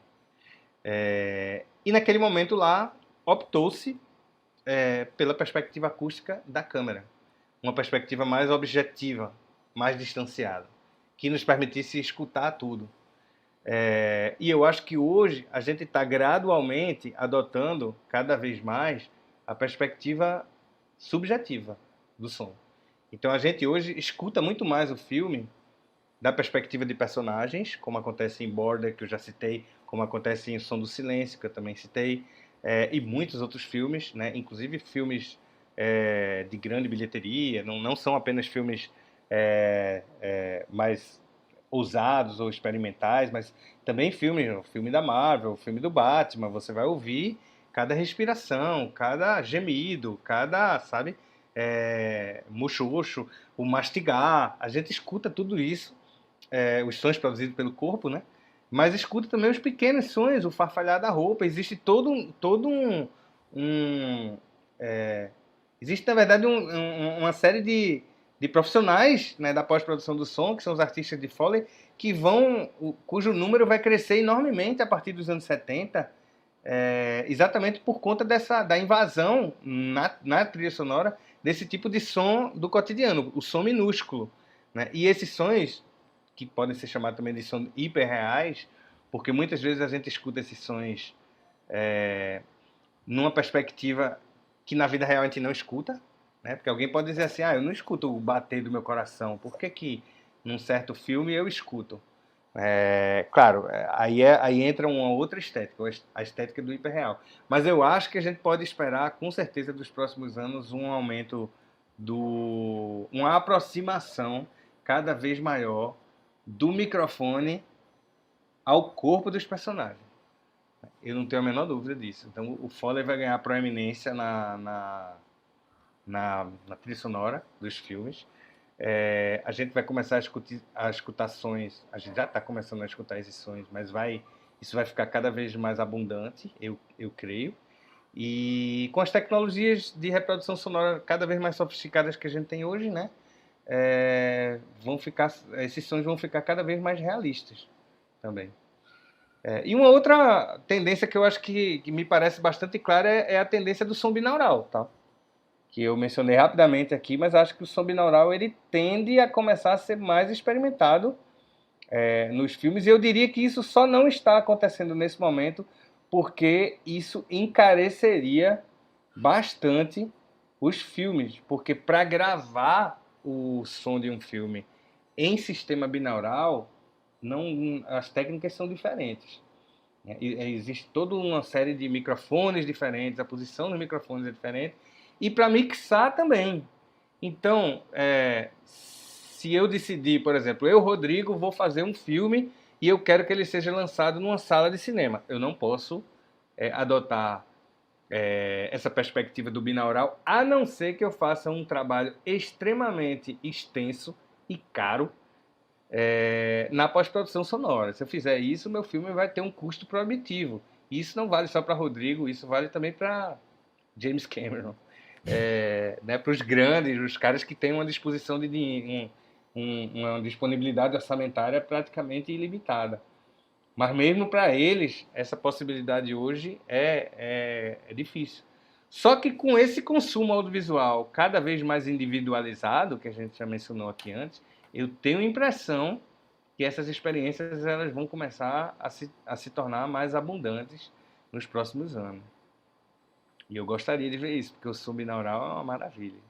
E naquele momento lá, optou-se pela perspectiva acústica da câmera. Uma perspectiva mais objetiva, mais distanciada, que nos permitisse escutar tudo. E eu acho que hoje a gente está gradualmente adotando cada vez mais a perspectiva subjetiva do som. Então a gente hoje escuta muito mais o filme da perspectiva de personagens, como acontece em Border, que eu já citei, como acontece em Som do Silêncio, que eu também citei, e muitos outros filmes, né? Inclusive filmes de grande bilheteria, não são apenas filmes mais ousados ou experimentais, mas também o filme da Marvel, o filme do Batman, você vai ouvir cada respiração, cada gemido, cada, sabe, muxoxo, o mastigar, a gente escuta tudo isso os sons produzidos pelo corpo, né? Mas escuta também os pequenos sons, o farfalhar da roupa. Existe um, é, existe na verdade uma série de profissionais, né, da pós-produção do som, que são os artistas de Foley, cujo número vai crescer enormemente a partir dos anos 70, exatamente por conta da invasão na trilha sonora desse tipo de som do cotidiano, o som minúsculo, né? E esses sons, que podem ser chamados também de sons hiperreais, porque muitas vezes a gente escuta esses sons numa perspectiva que na vida real a gente não escuta, né? Porque alguém pode dizer assim, eu não escuto o bater do meu coração, por que que num certo filme eu escuto? Claro, aí entra uma outra estética, a estética do hiperreal. Mas eu acho que a gente pode esperar, com certeza, dos próximos anos, um aumento uma aproximação cada vez maior do microfone ao corpo dos personagens. Eu não tenho a menor dúvida disso. Então o Foley vai ganhar proeminência na trilha sonora dos filmes. A gente vai começar a escutar sons, a gente já está começando a escutar esses sons, mas isso vai ficar cada vez mais abundante, eu creio. E com as tecnologias de reprodução sonora cada vez mais sofisticadas que a gente tem hoje, né? Esses sons vão ficar cada vez mais realistas também. E uma outra tendência que eu acho que me parece bastante clara é a tendência do som binaural, tá? Que eu mencionei rapidamente aqui, mas acho que o som binaural ele tende a começar a ser mais experimentado nos filmes, e eu diria que isso só não está acontecendo nesse momento porque isso encareceria bastante os filmes, porque para gravar o som de um filme em sistema binaural, as técnicas são diferentes. Existe toda uma série de microfones diferentes, a posição dos microfones é diferente, e para mixar também. Então, se eu decidir, por exemplo, eu, Rodrigo, vou fazer um filme e eu quero que ele seja lançado numa sala de cinema, eu não posso adotar essa perspectiva do binaural, a não ser que eu faça um trabalho extremamente extenso e caro na pós-produção sonora. Se eu fizer isso, meu filme vai ter um custo proibitivo. E isso não vale só para Rodrigo, isso vale também para James Cameron. Né, para os grandes, os caras que têm uma disposição uma disponibilidade orçamentária praticamente ilimitada. Mas mesmo para eles, essa possibilidade hoje é difícil. Só que com esse consumo audiovisual cada vez mais individualizado, que a gente já mencionou aqui antes, eu tenho a impressão que essas experiências elas vão começar a se tornar mais abundantes nos próximos anos. E eu gostaria de ver isso, porque o som binaural é uma maravilha.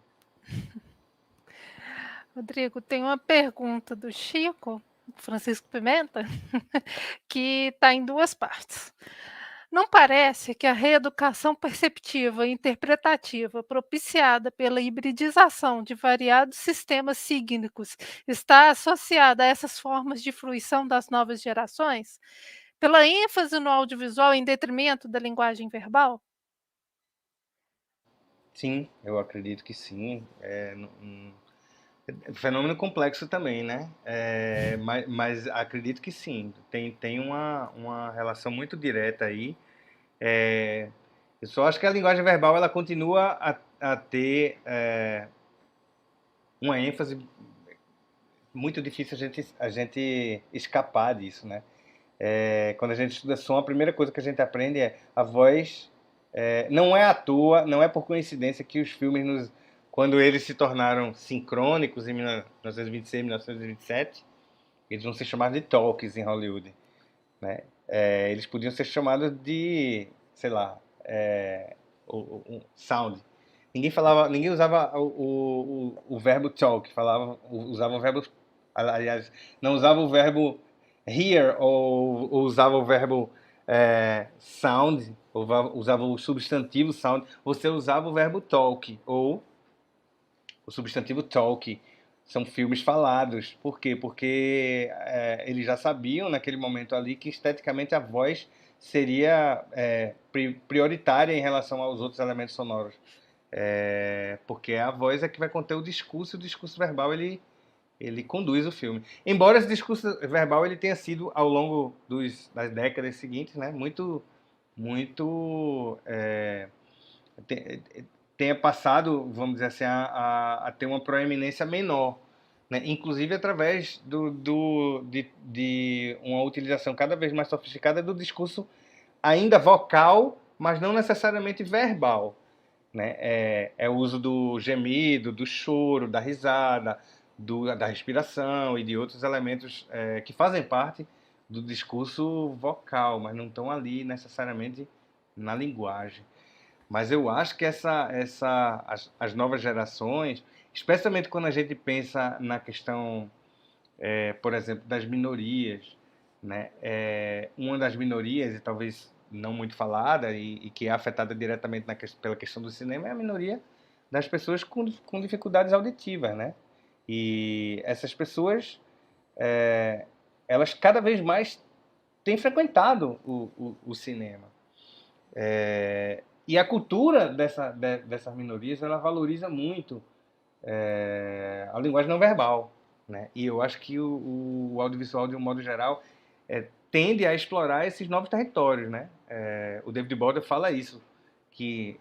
Rodrigo, tem uma pergunta do Chico, Francisco Pimenta, que está em duas partes. Não parece que a reeducação perceptiva e interpretativa propiciada pela hibridização de variados sistemas sígnicos está associada a essas formas de fruição das novas gerações? Pela ênfase no audiovisual em detrimento da linguagem verbal? Sim, eu acredito que sim. Um fenômeno complexo também, né? Mas acredito que sim. Tem uma relação muito direta aí. Eu só acho que a linguagem verbal ela continua a ter uma ênfase muito difícil a gente escapar disso, né? Quando a gente estuda som, a primeira coisa que a gente aprende é a voz. Não é à toa, não é por coincidência que os filmes, quando eles se tornaram sincrônicos em 1926, 1927, eles vão ser chamados de talkies em Hollywood, né? Eles podiam ser chamados de, sei lá, sound. Ninguém usava o verbo talk, usava o verbo, aliás, não usava o verbo hear ou usava o verbo sound, ou usava o substantivo sound, você usava o verbo talk ou o substantivo talk. São filmes falados. Por quê? Porque eles já sabiam naquele momento ali que esteticamente a voz seria prioritária em relação aos outros elementos sonoros. Porque a voz é que vai conter o discurso, e o discurso verbal ele ele conduz o filme. Embora esse discurso verbal ele tenha sido, ao longo das décadas seguintes, né, muito tenha passado, vamos dizer assim, a ter uma proeminência menor, né? Inclusive através de uma utilização cada vez mais sofisticada do discurso ainda vocal, mas não necessariamente verbal, né? É o uso do gemido, do choro, da risada, da respiração e de outros elementos que fazem parte do discurso vocal, mas não estão ali necessariamente na linguagem. Mas eu acho que as novas gerações, especialmente quando a gente pensa na questão, por exemplo, das minorias, né? Uma das minorias, e talvez não muito falada, e que é afetada diretamente pela questão do cinema, é a minoria das pessoas com dificuldades auditivas, né? E essas pessoas, elas cada vez mais têm frequentado o cinema. E a cultura dessas minorias, ela valoriza muito a linguagem não verbal, né? E eu acho que o audiovisual, de um modo geral, tende a explorar esses novos territórios, né? O David Boder fala isso, que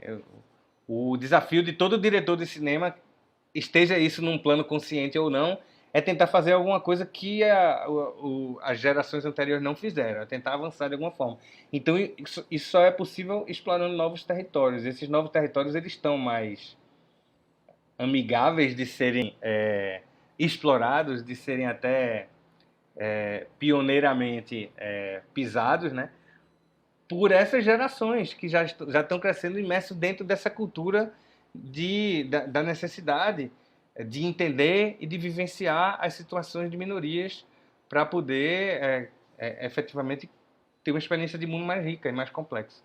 o desafio de todo diretor de cinema, esteja isso num plano consciente ou não, é tentar fazer alguma coisa que as gerações anteriores não fizeram, é tentar avançar de alguma forma. Então, isso só é possível explorando novos territórios. Esses novos territórios, eles estão mais amigáveis de serem explorados, de serem até pioneiramente pisados, né? Por essas gerações que já estão crescendo imersos dentro dessa cultura da necessidade de entender e de vivenciar as situações de minorias para poder efetivamente ter uma experiência de mundo mais rica e mais complexa.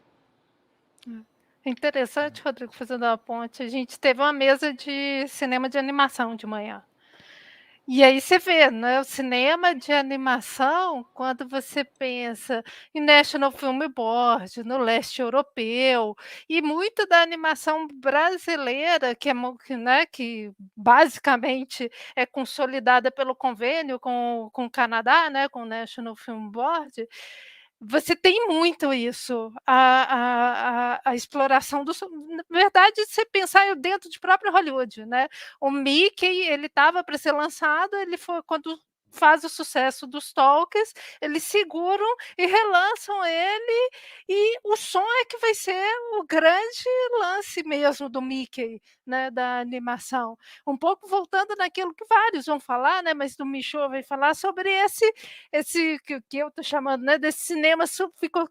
É interessante, Rodrigo, fazendo uma ponte. A gente teve uma mesa de cinema de animação de manhã. E aí você vê, né, o cinema de animação, quando você pensa em National Film Board, no leste europeu, e muito da animação brasileira, que basicamente é consolidada pelo convênio com o Canadá, né, com o National Film Board, você tem muito isso, a exploração na verdade, se pensar dentro de próprio Hollywood, né, o Mickey, ele estava para ser lançado, ele foi quando faz o sucesso dos Talkies, eles seguram e relançam ele, e o som é que vai ser o grande lance mesmo do Mickey, né, da animação. Um pouco voltando naquilo que vários vão falar, né, mas do Michaud vai falar sobre esse que eu estou chamando, né, desse cinema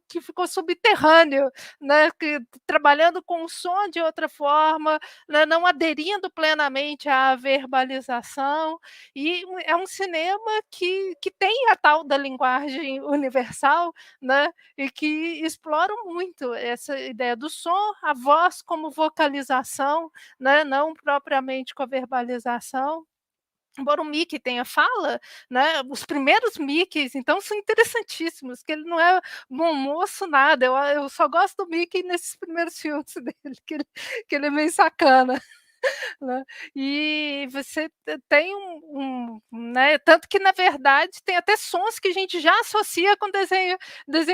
que ficou subterrâneo, né, que trabalhando com o som de outra forma, né, não aderindo plenamente à verbalização, e é um cinema que tem a tal da linguagem universal, né, e que exploram muito essa ideia do som, a voz como vocalização, né, não propriamente com a verbalização. Embora o Mickey tenha fala, né, os primeiros Mickeys, então, são interessantíssimos, que ele não é bom moço nada, eu só gosto do Mickey nesses primeiros filmes dele, que ele é meio sacana. Né. E você tem né, tanto que na verdade tem até sons que a gente já associa com desenho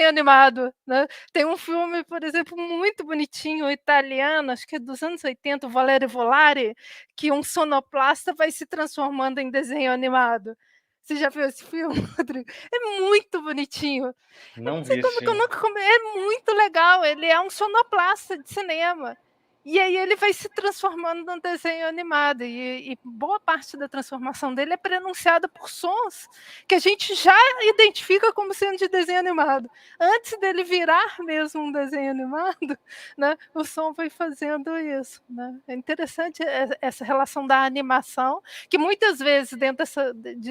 animado, né. Tem um filme, por exemplo, muito bonitinho, italiano, acho que é dos anos 80, o Valerio Volare, que um sonoplasta vai se transformando em desenho animado. Você já viu esse filme, Rodrigo? É muito bonitinho. Eu não Não sei vi esse como que eu filme. nunca é muito legal, ele é um sonoplasta de cinema. E aí ele vai se transformando num desenho animado, e boa parte da transformação dele é prenunciada por sons que a gente já identifica como sendo de desenho animado. Antes dele virar mesmo um desenho animado, né, o som vai fazendo isso, né. É interessante essa relação da animação, que muitas vezes dentro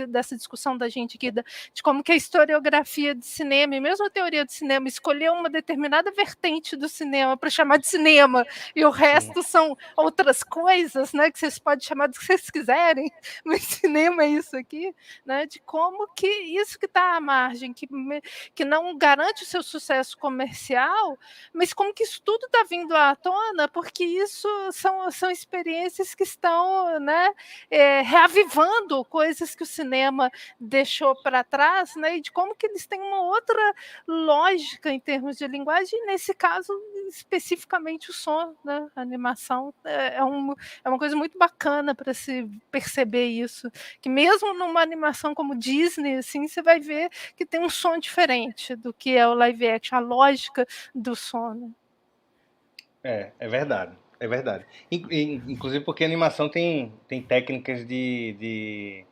dessa discussão da gente aqui de como que a historiografia de cinema e mesmo a teoria do cinema escolheu uma determinada vertente do cinema para chamar de cinema, e o Sim. resto são outras coisas, né, que vocês podem chamar do que vocês quiserem, mas cinema é isso aqui, né, de como que isso que está à margem, que não garante o seu sucesso comercial, mas como que isso tudo está vindo à tona, porque isso são experiências que estão, né, reavivando coisas que o cinema deixou para trás, né, e de como que eles têm uma outra lógica em termos de linguagem, nesse caso, especificamente o som, né, a animação é uma coisa muito bacana para se perceber isso, que mesmo numa animação como Disney, assim, você vai ver que tem um som diferente do que é o live action, a lógica do som, né. É verdade, é verdade. Inclusive porque a animação tem técnicas de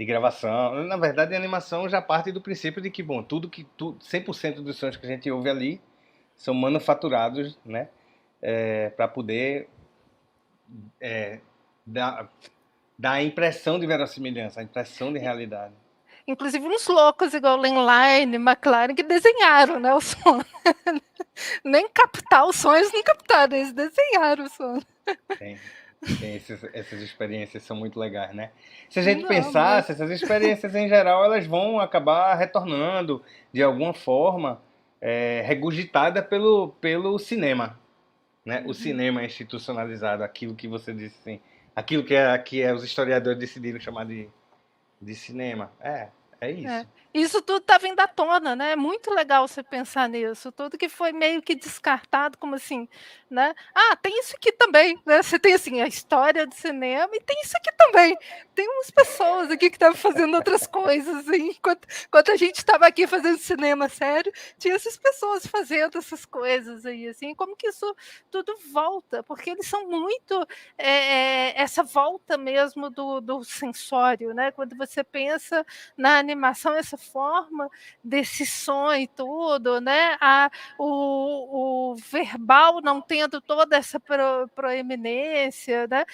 gravação. Na verdade, a animação já parte do princípio de que, bom, 100% dos sons que a gente ouve ali são manufaturados, né? Para poder dar, dar a impressão de verossimilhança, a impressão de realidade. Inclusive uns loucos igual Landline, McLaren, que desenharam, né, o som. Nem captar o som, eles não captaram, eles desenharam o som. Tem, essas experiências são muito legais, né? Se a gente Não, mas pensasse, essas experiências em geral, elas vão acabar retornando de alguma forma, regurgitada pelo cinema, né? O cinema institucionalizado, aquilo que você disse assim, aquilo que os historiadores decidiram chamar de cinema. É É. isso. Isso tudo está vindo à tona, né, é muito legal você pensar nisso, tudo que foi meio que descartado, como assim, né, "Ah, tem isso aqui também", né, você tem, assim, a história do cinema e tem isso aqui também, tem umas pessoas aqui que estavam fazendo outras coisas, assim, enquanto a gente estava aqui fazendo cinema sério, tinha essas pessoas fazendo essas coisas aí, assim, como que isso tudo volta, porque eles são muito, essa volta mesmo do sensório, né, quando você pensa na animação, essa forma desse som e tudo, né, o verbal não tendo toda essa proeminência, né,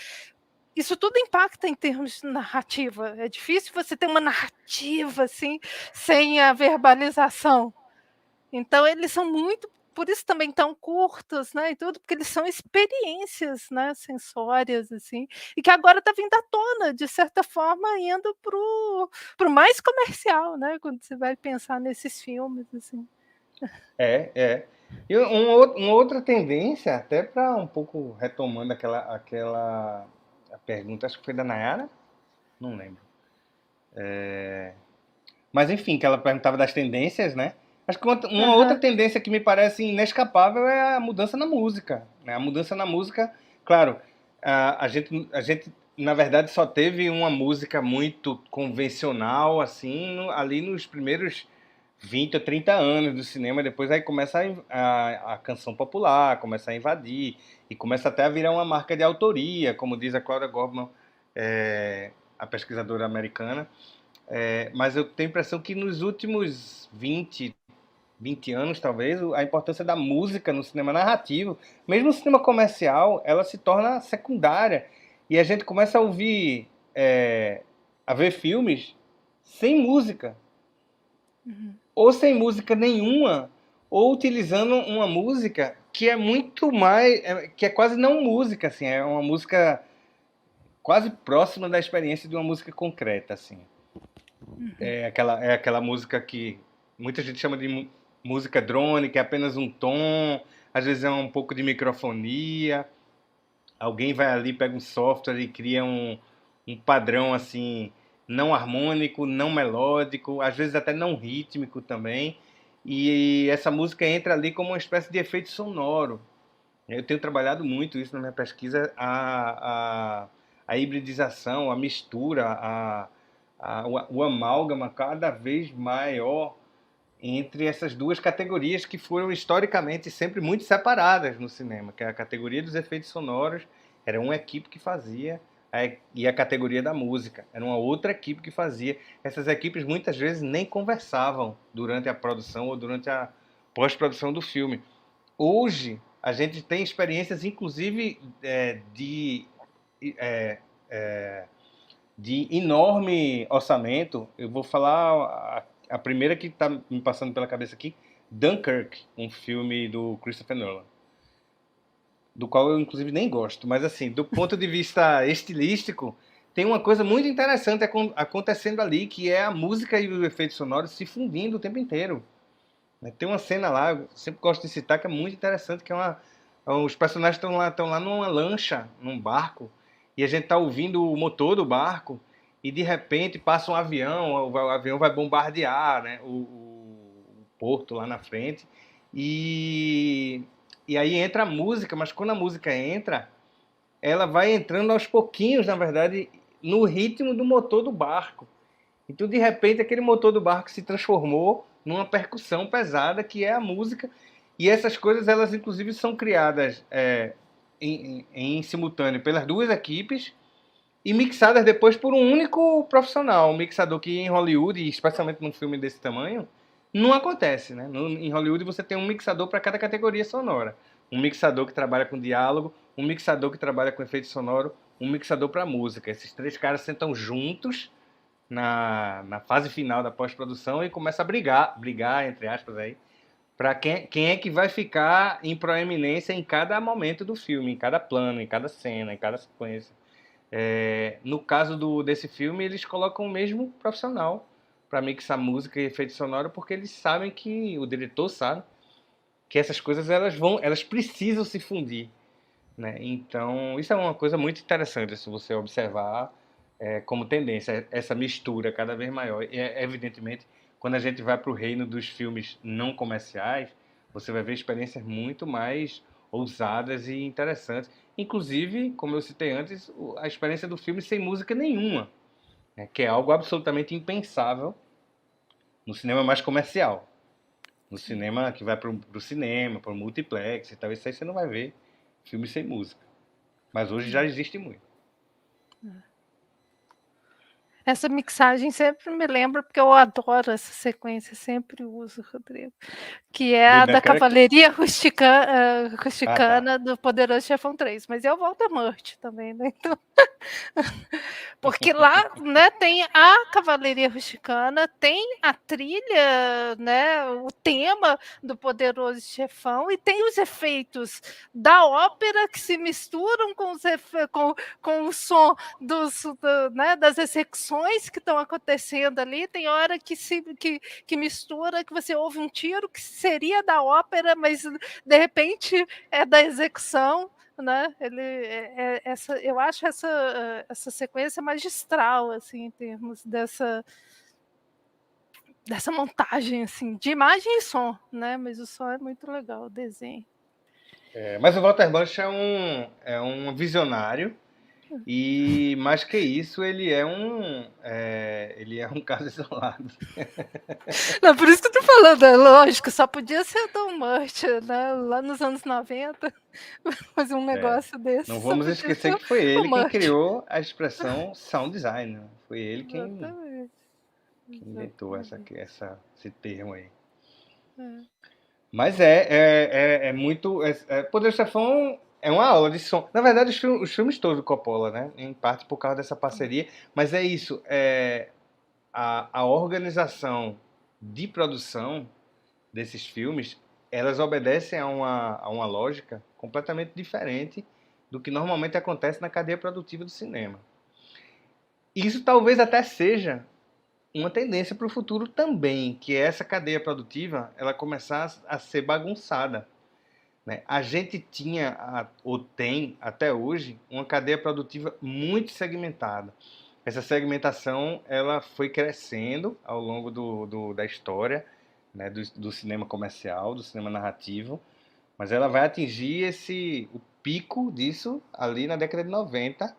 isso tudo impacta em termos de narrativa, é difícil você ter uma narrativa, assim, sem a verbalização. Então eles são muito por isso também tão curtos, né, e tudo, porque eles são experiências, né, sensórias, assim, e que agora está vindo à tona, de certa forma, indo para o mais comercial, né, quando você vai pensar nesses filmes, assim. É. E uma outra tendência, até para um pouco retomando aquela a pergunta, acho que foi da Nayara? Não lembro. Mas enfim, que ela perguntava das tendências, né? Acho que uma outra Aham. tendência que me parece inescapável é a mudança na música, né? A mudança na música, claro, a gente na verdade só teve uma música muito convencional assim ali nos primeiros 20 ou 30 anos do cinema, depois aí começa a canção popular, começa a invadir e começa até a virar uma marca de autoria, como diz a Clara Gorman, a pesquisadora americana. Mas eu tenho a impressão que nos últimos 20 anos, talvez, a importância da música no cinema narrativo, mesmo no cinema comercial, ela se torna secundária. E a gente começa a ouvir, a ver filmes sem música, ou sem música nenhuma, ou utilizando uma música que é muito mais, que é quase não música, assim, é uma música quase próxima da experiência de uma música concreta, assim. É aquela música que muita gente chama de música drone, que é apenas um tom, às vezes é um pouco de microfonia. Alguém vai ali, pega um software e cria um padrão assim, não harmônico, não melódico, às vezes até não rítmico também. E essa música entra ali como uma espécie de efeito sonoro. Eu tenho trabalhado muito isso na minha pesquisa, a hibridização, a mistura, o amálgama cada vez maior entre essas duas categorias que foram historicamente sempre muito separadas no cinema, que é a categoria dos efeitos sonoros era uma equipe que fazia, e a categoria da música era uma outra equipe que fazia. Essas equipes muitas vezes nem conversavam durante a produção ou durante a pós-produção do filme. Hoje a gente tem experiências, inclusive, é, de enorme orçamento. Eu vou falar a primeira que está me passando pela cabeça aqui, Dunkirk, um filme do Christopher Nolan. do qual eu inclusive nem gosto, mas assim, do ponto de vista estilístico, tem uma coisa muito interessante acontecendo ali, que é a música e o efeito sonoro se fundindo o tempo inteiro. Né? Tem uma cena lá, eu sempre gosto de citar, que é muito interessante, que é os personagens estão lá numa lancha, num barco, e a gente está ouvindo o motor do barco, e de repente passa um avião, o avião vai bombardear, né, o porto lá na frente, e, e aí entra a música, mas quando a música entra, ela vai entrando aos pouquinhos, na verdade, no ritmo do motor do barco. Então, de repente, aquele motor do barco se transformou numa percussão pesada, que é a música. E essas coisas, elas inclusive são criadas em simultâneo pelas duas equipes e mixadas depois por um único profissional. Um mixador que em Hollywood, e especialmente num filme desse tamanho, não acontece. Né? Em Hollywood você tem um mixador para cada categoria sonora. Um mixador que trabalha com diálogo, um mixador que trabalha com efeito sonoro, um mixador para música. Esses três caras sentam juntos na fase final da pós-produção e começa a brigar entre aspas aí, para quem é que vai ficar em proeminência em cada momento do filme, em cada plano, em cada cena, em cada sequência. No caso desse filme, eles colocam o mesmo profissional para mixar música e efeito sonoro, porque eles sabem que, o diretor sabe, que essas coisas elas precisam se fundir. Né? Então, isso é uma coisa muito interessante se você observar como tendência, essa mistura cada vez maior. E, evidentemente, quando a gente vai para o reino dos filmes não comerciais, você vai ver experiências muito mais ousadas e interessantes. Inclusive, como eu citei antes, a experiência do filme sem música nenhuma, né? Que é algo absolutamente impensável no cinema mais comercial. No cinema que vai para o cinema, para o multiplex e tal, isso aí você não vai ver filme sem música. Mas hoje já existe muito. Essa mixagem sempre me lembra, porque eu adoro essa sequência, sempre uso, Rodrigo, que é a da cavalaria rusticana do Poderoso Chefão 3, mas eu volto a Murt também, né? Então, porque lá, né, tem a cavalaria rusticana, tem a trilha, né, o tema do Poderoso Chefão e tem os efeitos da ópera que se misturam com o som né, das execuções que estão acontecendo ali. Tem hora que mistura, que você ouve um tiro que seria da ópera, mas de repente é da execução. Né? Eu acho essa sequência magistral, assim, em termos dessa montagem, assim, de imagem e som, né? Mas o som é muito legal, o desenho. Mas o Walter Bush é um visionário e, mais que isso, ele é um caso isolado. Não, por isso que eu tô falando, é lógico, só podia ser Tom Murt, né? Lá nos anos 90, fazer um negócio desse. Não vamos esquecer que foi ele quem criou a expressão sound design. Né? Foi ele quem inventou esse termo aí. Mas é muito. Poder Chefão é uma aula de som. Na verdade, os filmes todos do Coppola, né? Em parte por causa dessa parceria. Mas é isso. A organização de produção desses filmes, elas obedecem a uma lógica completamente diferente do que normalmente acontece na cadeia produtiva do cinema. Isso talvez até seja uma tendência para o futuro também, que é essa cadeia produtiva ela começar a ser bagunçada. Né? A gente tinha, ou tem até hoje, uma cadeia produtiva muito segmentada. Essa segmentação ela foi crescendo ao longo da história, né? do cinema comercial, do cinema narrativo, mas ela vai atingir o pico disso ali na década de 90,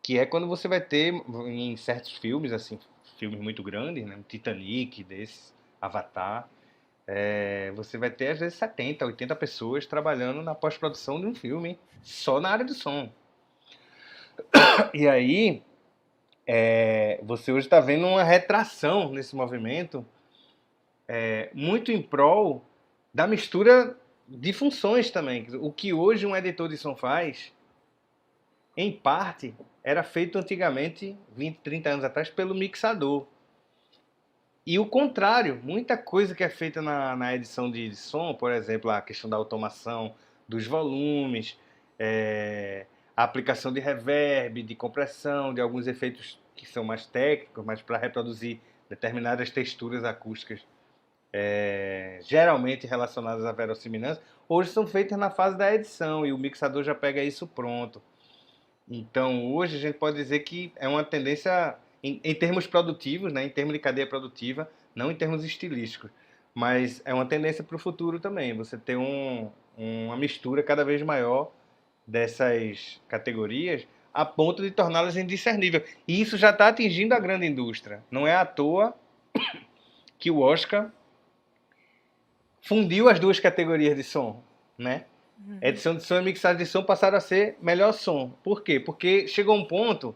que é quando você vai ter em certos filmes, assim, filmes muito grandes, né? Titanic, desses, Avatar, você vai ter às vezes 70, 80 pessoas trabalhando na pós-produção de um filme, só na área do som. E aí, você hoje está vendo uma retração nesse movimento, muito em prol da mistura de funções também. O que hoje um editor de som faz, em parte, era feito antigamente, 20, 30 anos atrás, pelo mixador. E o contrário, muita coisa que é feita na edição de som, por exemplo, a questão da automação, dos volumes, a aplicação de reverb, de compressão, de alguns efeitos que são mais técnicos, mas para reproduzir determinadas texturas acústicas, geralmente relacionadas à verossimilhança, hoje são feitas na fase da edição e o mixador já pega isso pronto. Então, hoje a gente pode dizer que é uma tendência em termos produtivos, né, em termos de cadeia produtiva, não em termos estilísticos, mas é uma tendência para o futuro também, você ter uma mistura cada vez maior dessas categorias a ponto de torná-las indiscerníveis. E isso já está atingindo a grande indústria. Não é à toa que o Oscar fundiu as duas categorias de som, né? Edição de som e mixagem de som passaram a ser melhor som. Por quê? Porque chegou um ponto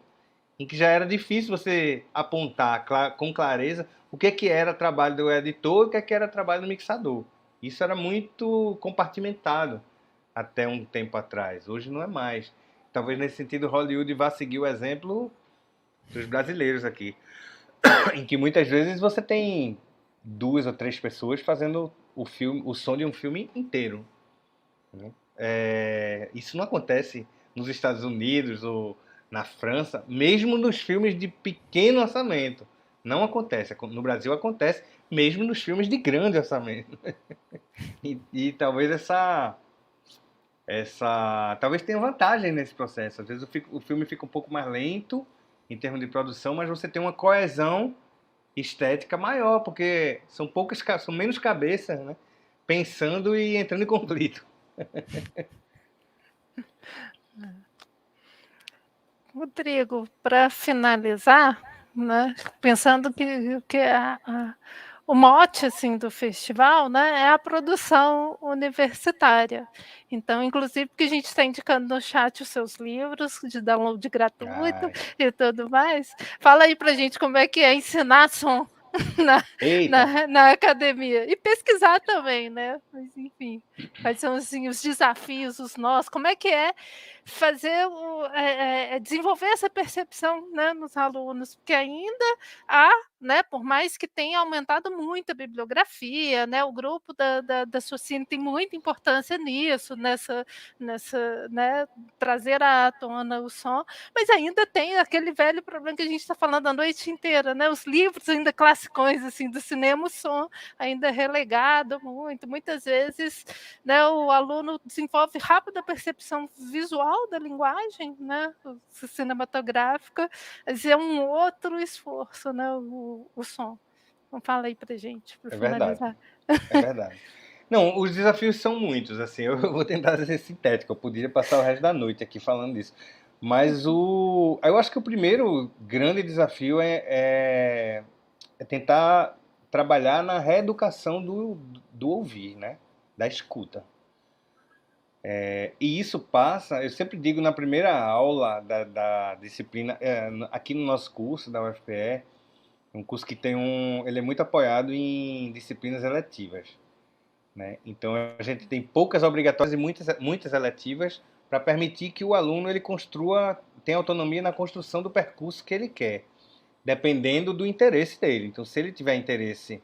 em que já era difícil você apontar com clareza o que era trabalho do editor e o que era trabalho do mixador. Isso era muito compartimentado até um tempo atrás. Hoje não é mais. Talvez nesse sentido Hollywood vá seguir o exemplo dos brasileiros aqui, em que muitas vezes você tem 2 ou 3 pessoas fazendo o som de um filme inteiro. Isso não acontece nos Estados Unidos ou na França, mesmo nos filmes de pequeno orçamento. Não acontece. No Brasil acontece, mesmo nos filmes de grande orçamento. e talvez talvez tenha vantagem nesse processo. Às vezes o filme fica um pouco mais lento em termos de produção, mas você tem uma coesão estética maior, porque são menos cabeças, né, pensando e entrando em conflito. Rodrigo, para finalizar, né, pensando que o mote assim, do festival, né, é a produção universitária. Então, inclusive, porque a gente está indicando no chat os seus livros de download gratuito e tudo mais. Fala aí para a gente como é que é ensinar som na academia. E pesquisar também, né? Mas, enfim, quais são assim, os desafios, os nós, como é que é fazer desenvolver essa percepção, né, nos alunos, porque ainda há, né, por mais que tenha aumentado muito a bibliografia, né, o grupo da Socine tem muita importância nisso, nessa, né, trazer à tona o som, mas ainda tem aquele velho problema que a gente está falando a noite inteira, né, os livros ainda classicões assim, do cinema, o som ainda é relegado muitas vezes, né, o aluno desenvolve rápido a percepção visual da linguagem, né, cinematográfica, mas é um outro esforço, né, o som. Então fala aí pra gente, para finalizar. É verdade. Não, os desafios são muitos, assim, eu vou tentar ser sintético, eu poderia passar o resto da noite aqui falando disso. Mas eu acho que o primeiro grande desafio é tentar trabalhar na reeducação do ouvir, né? Da escuta. E isso passa, eu sempre digo na primeira aula da disciplina, aqui no nosso curso da UFPE, um curso que ele é muito apoiado em disciplinas eletivas, né? Então a gente tem poucas obrigatórias e muitas eletivas para permitir que o aluno ele tenha autonomia na construção do percurso que ele quer, dependendo do interesse dele. Então se ele tiver interesse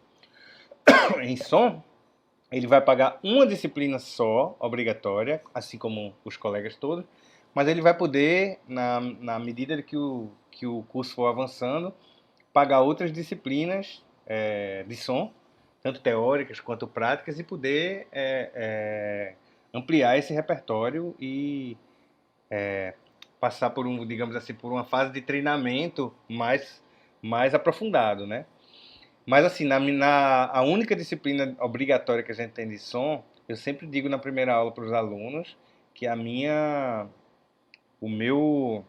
em som, ele vai pagar uma disciplina só, obrigatória, assim como os colegas todos, mas ele vai poder, na medida que o curso for avançando, pagar outras disciplinas de som, tanto teóricas quanto práticas, e poder ampliar esse repertório e passar por digamos assim, por uma fase de treinamento mais aprofundado, né? Mas assim, a única disciplina obrigatória que a gente tem de som, eu sempre digo na primeira aula para os alunos que o meu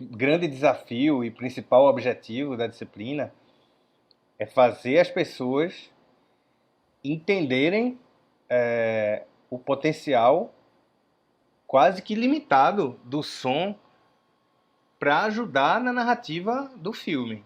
grande desafio e principal objetivo da disciplina é fazer as pessoas entenderem o potencial quase que limitado do som para ajudar na narrativa do filme.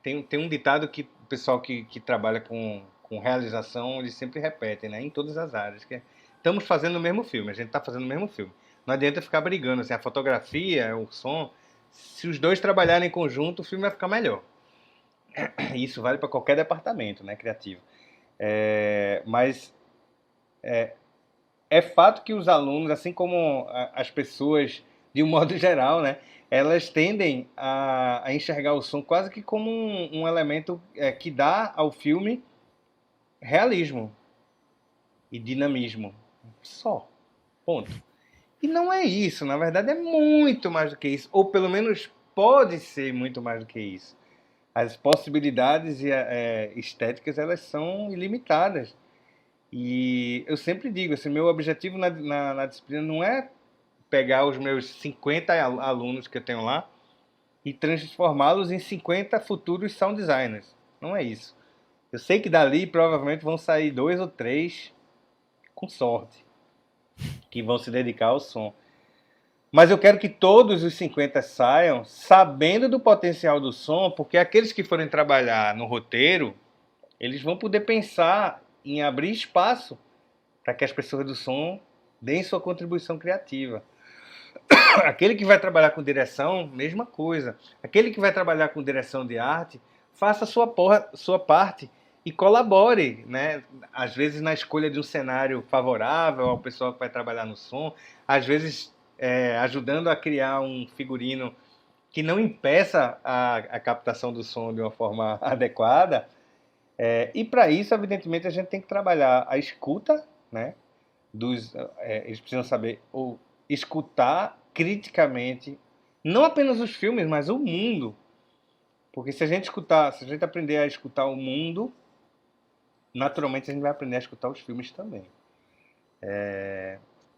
Tem um ditado que o pessoal que trabalha com realização, eles sempre repetem, né, em todas as áreas, que estamos fazendo o mesmo filme, a gente está fazendo o mesmo filme. Não adianta ficar brigando, assim, a fotografia, o som, se os dois trabalharem em conjunto, o filme vai ficar melhor. Isso vale para qualquer departamento, né, criativo. Mas é fato que os alunos, assim como as pessoas de um modo geral, né, elas tendem a enxergar o som quase que como um elemento que dá ao filme realismo e dinamismo. Só. Ponto. E não é isso, na verdade é muito mais do que isso, ou pelo menos pode ser muito mais do que isso. As possibilidades estéticas, elas são ilimitadas. E eu sempre digo, assim, meu objetivo na disciplina não é pegar os meus 50 alunos que eu tenho lá e transformá-los em 50 futuros sound designers. Não é isso. Eu sei que dali provavelmente vão sair 2 ou 3, com sorte, que vão se dedicar ao som. Mas eu quero que todos os 50 saiam sabendo do potencial do som, porque aqueles que forem trabalhar no roteiro, eles vão poder pensar em abrir espaço para que as pessoas do som deem sua contribuição criativa. Aquele que vai trabalhar com direção, mesma coisa. Aquele que vai trabalhar com direção de arte, faça a sua parte e colabore, né? Às vezes na escolha de um cenário favorável ao pessoal que vai trabalhar no som, às vezes ajudando a criar um figurino que não impeça a captação do som de uma forma adequada. E para isso, evidentemente, a gente tem que trabalhar a escuta, né? Eles precisam saber ou escutar criticamente, não apenas os filmes, mas o mundo. Porque se a gente aprender a escutar o mundo, naturalmente a gente vai aprender a escutar os filmes também.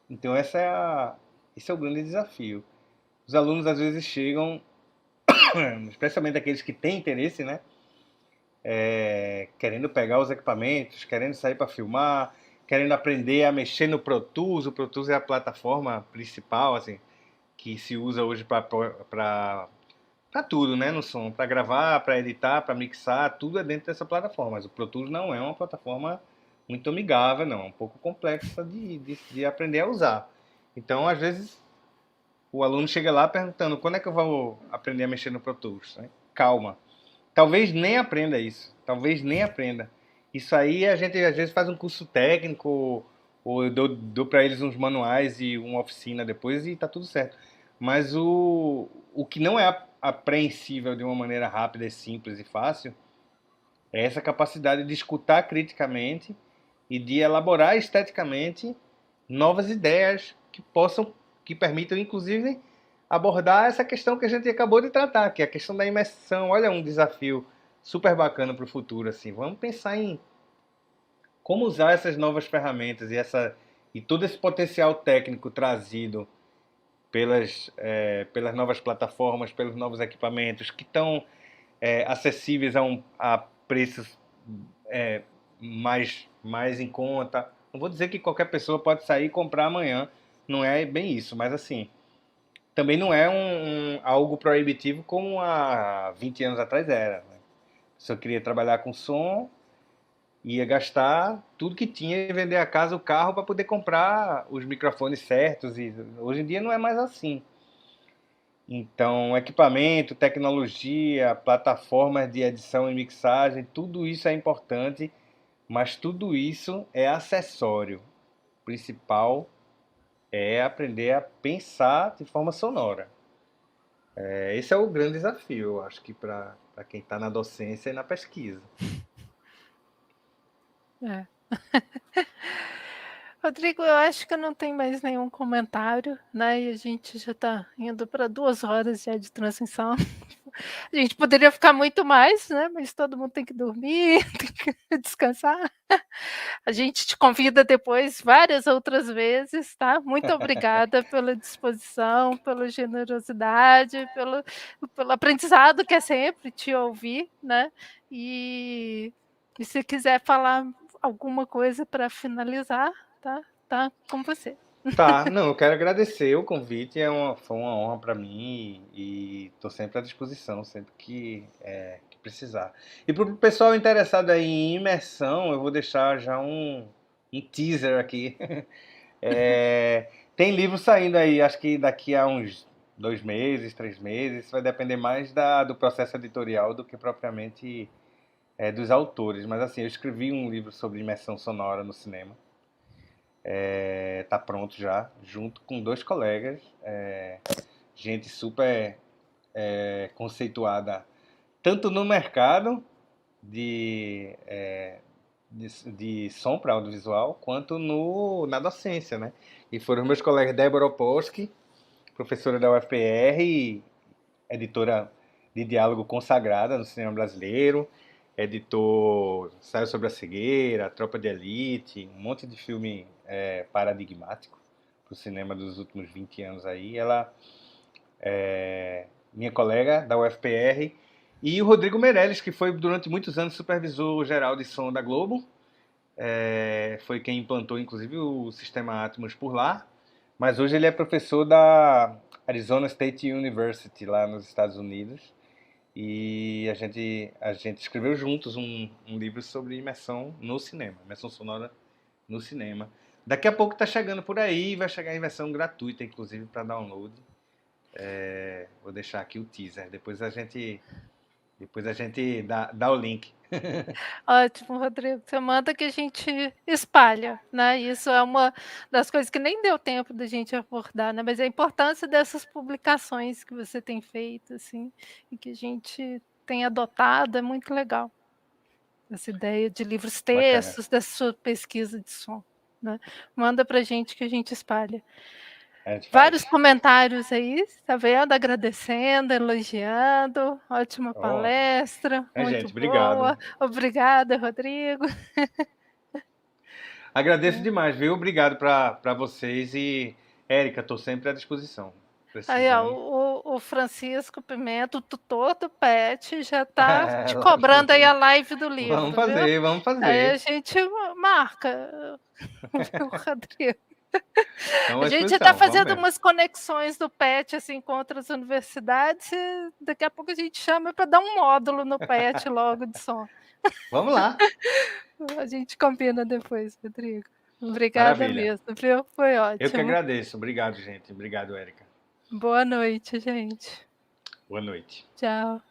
Então esse é o grande desafio. Os alunos às vezes chegam, especialmente aqueles que têm interesse, né? Querendo pegar os equipamentos, querendo sair para filmar, querendo aprender a mexer no Pro Tools. O Pro Tools é a plataforma principal, assim, que se usa hoje para tudo, né, no som, para gravar, para editar, para mixar, tudo é dentro dessa plataforma. Mas o Pro Tools não é uma plataforma muito amigável, não, é um pouco complexa de aprender a usar. Então, às vezes, o aluno chega lá perguntando: quando é que eu vou aprender a mexer no Pro Tools? Né? Calma. Talvez nem aprenda isso. Talvez nem aprenda. Isso aí a gente às vezes faz um curso técnico, ou eu dou para eles uns manuais e uma oficina depois e tá tudo certo. Mas o que não é apreensível de uma maneira rápida e simples e fácil é essa capacidade de escutar criticamente e de elaborar esteticamente novas ideias que permitam, inclusive, abordar essa questão que a gente acabou de tratar, que é a questão da imersão. Olha, um desafio super bacana para o futuro, assim. Vamos pensar em como usar essas novas ferramentas e todo esse potencial técnico trazido pelas novas plataformas, pelos novos equipamentos que estão acessíveis a preços mais em conta. Não vou dizer que qualquer pessoa pode sair e comprar amanhã, não é bem isso, mas assim, também não é algo proibitivo como há 20 anos atrás era. Né? Se eu queria trabalhar com som, ia gastar tudo que tinha e vender a casa, o carro, para poder comprar os microfones certos. E hoje em dia não é mais assim. Então, equipamento, tecnologia, plataformas de edição e mixagem, tudo isso é importante, mas tudo isso é acessório. O principal é aprender a pensar de forma sonora. Esse é o grande desafio, eu acho que para quem está na docência e na pesquisa. É. Rodrigo, eu acho que eu não tenho mais nenhum comentário, né? E a gente já está indo para 2 horas já de transmissão. A gente poderia ficar muito mais, né? Mas todo mundo tem que dormir, tem que descansar. A gente te convida depois várias outras vezes, tá? Muito obrigada pela disposição, pela generosidade, pelo aprendizado que é sempre te ouvir, né? E se quiser falar alguma coisa para finalizar, tá com você. Tá, não, eu quero agradecer o convite, foi uma honra para mim e estou sempre à disposição, sempre que precisar. E para o pessoal interessado aí em imersão, eu vou deixar já um teaser aqui. Tem livro saindo aí, acho que daqui a uns 2 meses, 3 meses, vai depender mais do processo editorial do que propriamente dos autores. Mas assim, eu escrevi um livro sobre imersão sonora no cinema. Tá pronto já, junto com 2 colegas, gente super conceituada, tanto no mercado de, de som para audiovisual, quanto na docência, né? E foram meus colegas Débora Opolsky, professora da UFPR, editora de diálogo consagrada no cinema brasileiro, editor Ensaio sobre a Cegueira, Tropa de Elite, um monte de filme paradigmático para o cinema dos últimos 20 anos aí. Ela é minha colega da UFPR, e o Rodrigo Meirelles, que foi durante muitos anos supervisor geral de som da Globo, foi quem implantou inclusive o sistema Atmos por lá, mas hoje ele é professor da Arizona State University, lá nos Estados Unidos, e a gente escreveu juntos um livro sobre imersão no cinema, imersão sonora no cinema. Daqui a pouco está chegando por aí, vai chegar em versão gratuita, inclusive para download. Vou deixar aqui o teaser, depois a gente dá o link. Ótimo, Rodrigo. Você manda que a gente espalha, né? Isso é uma das coisas que nem deu tempo da gente abordar, né? Mas a importância dessas publicações que você tem feito, assim, e que a gente tem adotado é muito legal. Essa ideia de livros Bacana. textos, dessa sua pesquisa de som, né? Manda pra gente que a gente espalha. A gente Vários faz. comentários aí, tá vendo? Agradecendo, elogiando. Ótima Ó, palestra, muito gente, obrigado. boa. Obrigada, Rodrigo. Agradeço demais, viu? Obrigado para vocês e Érica, estou sempre à disposição. Aí, ó, Precisando. o Francisco Pimenta, o tutor do PET, já está te cobrando aí a live do Vamos livro, viu? fazer, vamos Aí a fazer. gente marca, viu, Rodrigo? Estamos A à gente já está disposição, vamos fazendo mesmo. umas conexões do PET assim, com outras universidades, e daqui a pouco a gente chama para dar um módulo no PET logo de som. Vamos lá. A gente combina depois, Rodrigo. Obrigada Maravilha. mesmo, viu? Foi Eu que ótimo. agradeço. Obrigado, gente. Obrigado, Érica. Boa noite, gente. Boa noite. Tchau.